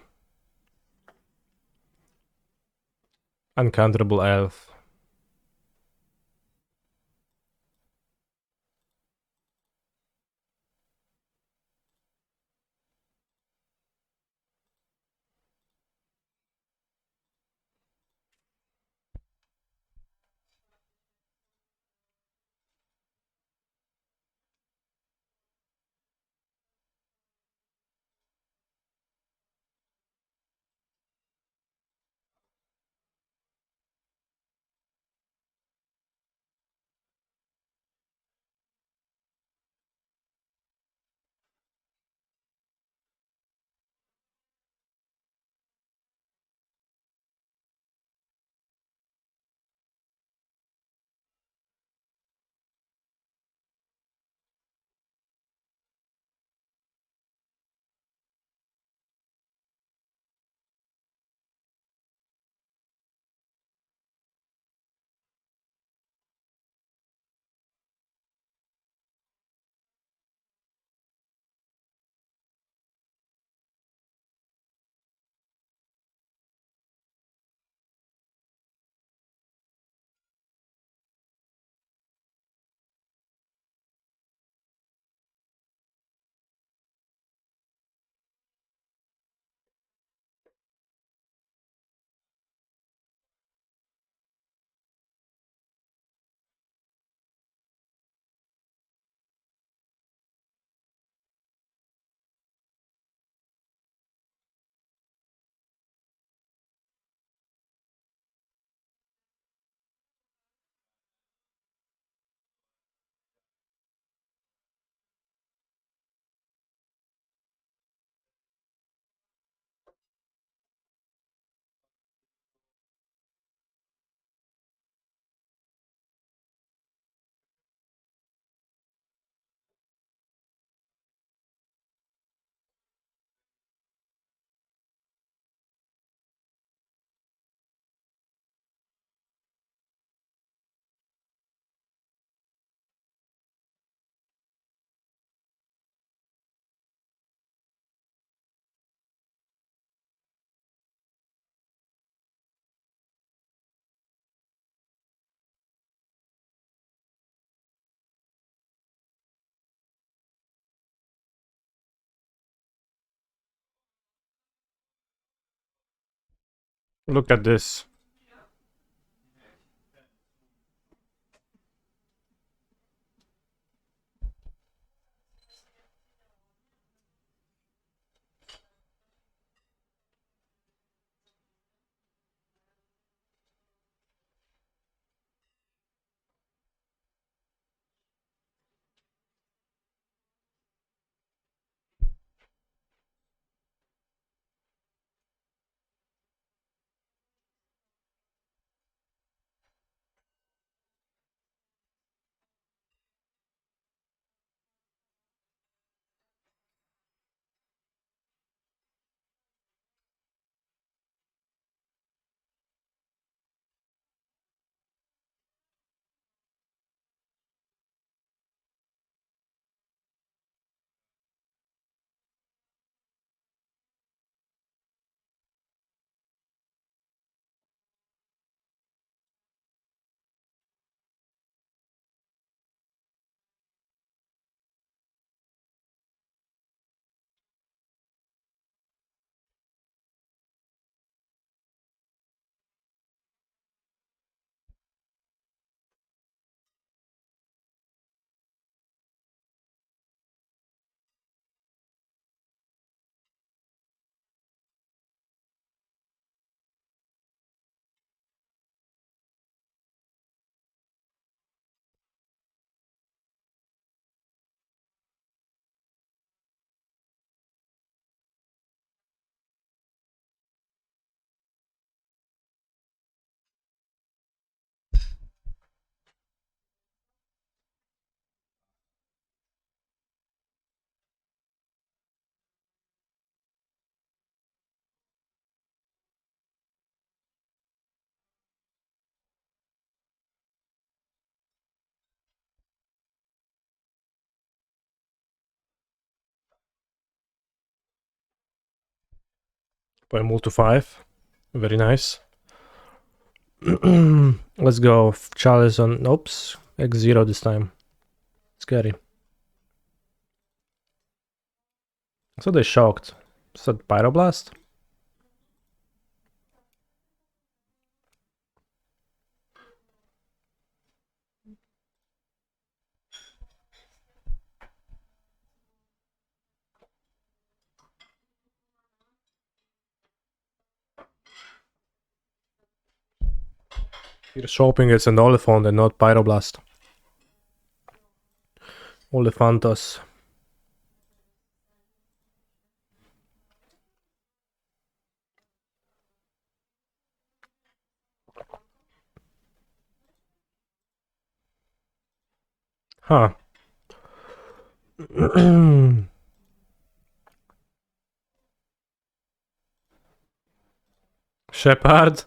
uncounterable elf. Look at this. By move to 5. Very nice. Let's go. Chalice on. Oops. X0 this time. Scary. So they shocked. Is that Pyroblast? Here's hoping it's an Oliphant and not Pyroblast. Oliphantos. Huh. Shepard.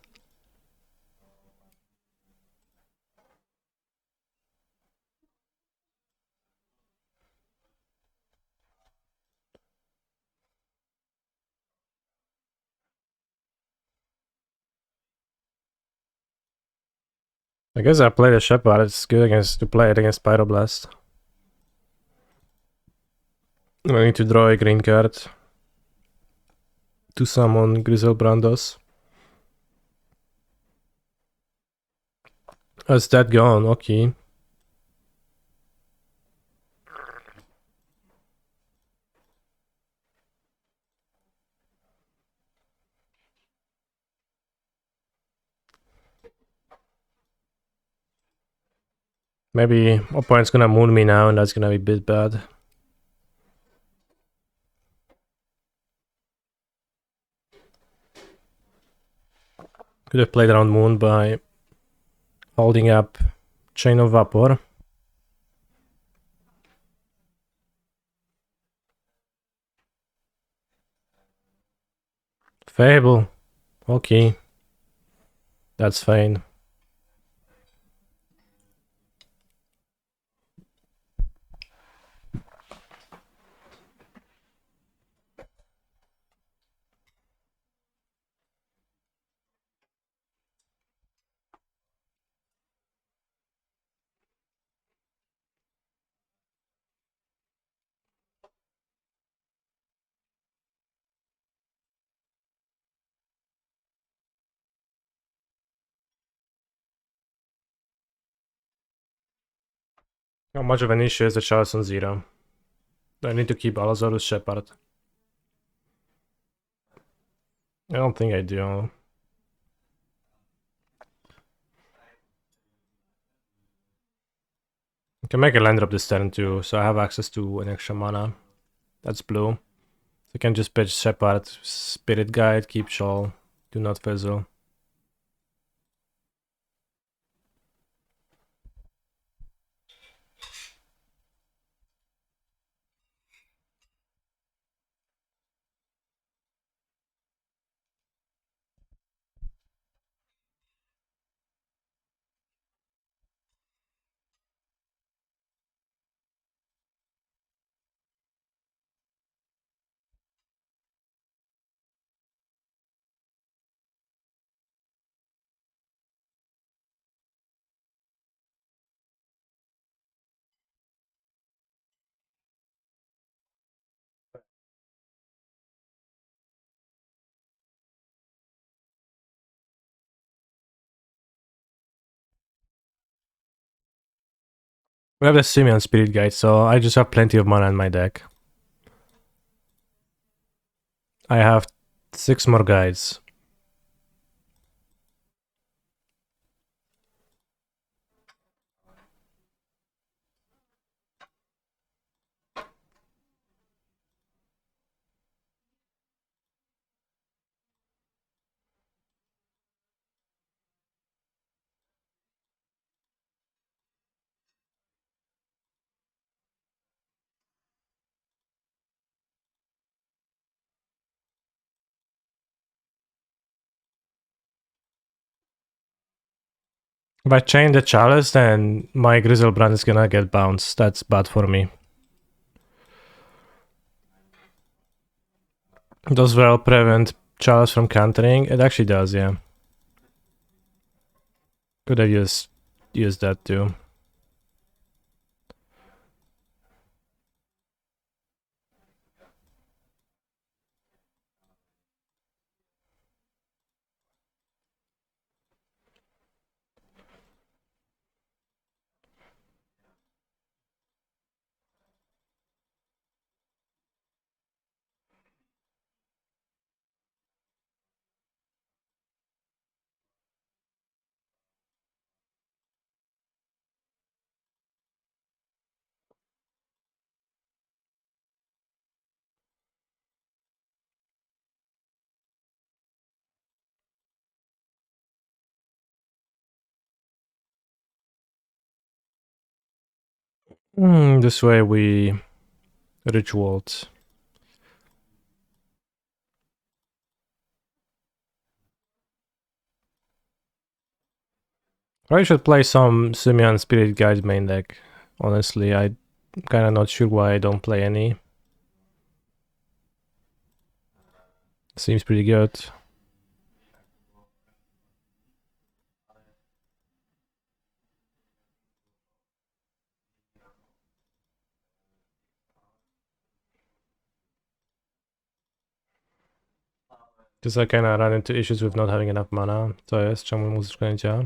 I guess I played a Shepard. It's good to play it against Pyroblast. I need to draw a green card to summon Griselbrandos. Oh, is that gone? Okay. Maybe opponent's gonna moon me now and that's gonna be a bit bad. Could have played around moon by holding up Chain of Vapor. Fable. Okay. That's fine. How much of an issue is the Chalice on 0? I need to keep Alazorus Shepard. I don't think I do. I can make a land drop this turn too, so I have access to an extra mana. That's blue. So I can just pitch Shepard, Spirit Guide, keep Shawl, do not fizzle. We have the Simeon Spirit Guide, so I just have plenty of mana in my deck. I have 6 more guides. If I chain the Chalice, then my Griselbrand is gonna get bounced. That's bad for me. Does well prevent Chalice from countering. It actually does, yeah. Could have used that too. This way we rituals. I should play some Simeon Spirit Guide main deck. Honestly, I'm kinda not sure why I don't play any. Seems pretty good. Because I kinda run into issues with not having enough mana. To jest, czemu muzyczka nie działa.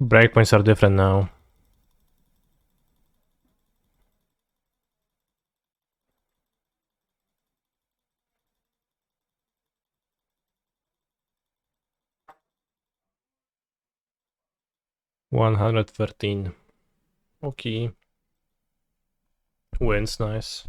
Breakpoints are different now. $113. Okay. Wins, nice.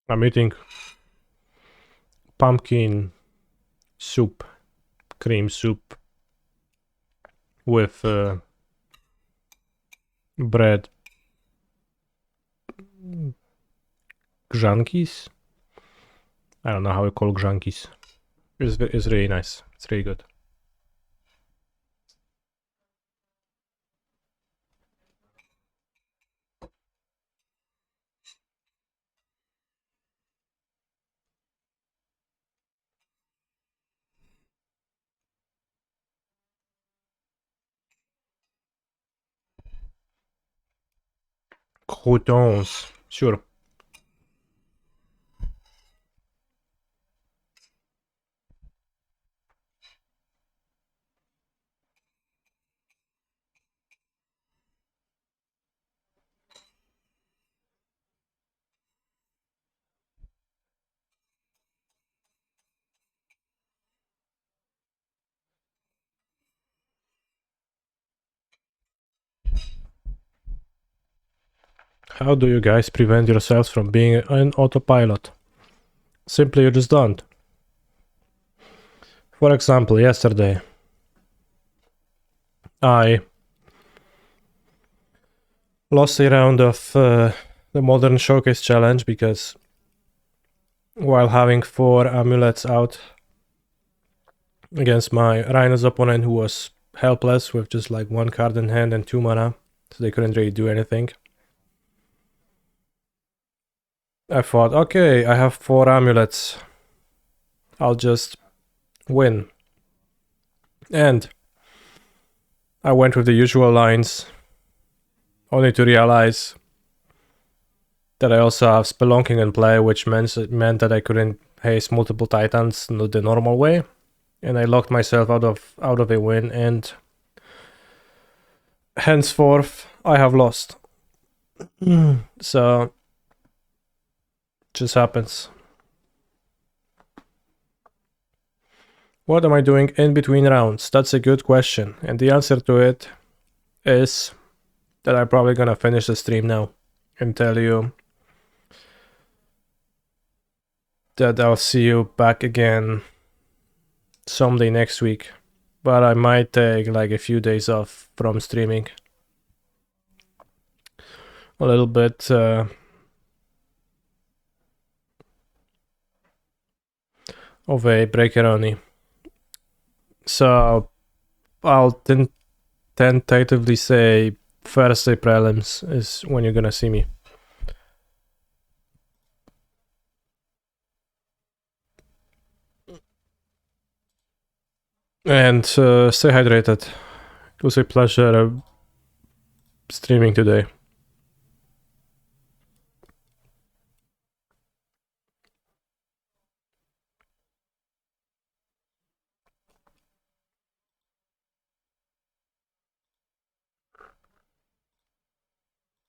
I'm eating pumpkin soup, cream soup with bread. Grzankis? I don't know how we call grzankis. It's really nice. It's really good. Croutons, sure. How do you guys prevent yourselves from being an autopilot? Simply you just don't. For example, yesterday I lost a round of the Modern Showcase Challenge because while having 4 amulets out against my Rhino's opponent who was helpless with just like 1 card in hand and 2 mana, so they couldn't really do anything. I thought, okay, I have 4 amulets. I'll just win. And I went with the usual lines, only to realize that I also have Spelunking in play, which meant that I couldn't haste multiple Titans the normal way, and I locked myself out of a win, and henceforth I have lost. So just happens. What am I doing in between rounds? That's a good question, and the answer to it is that I'm probably gonna finish the stream now and tell you that I'll see you back again someday next week, but I might take like a few days off from streaming. A little bit of a breakeroni. So I'll tentatively say Thursday prelims is when you're gonna see me. And stay hydrated. It was a pleasure streaming today.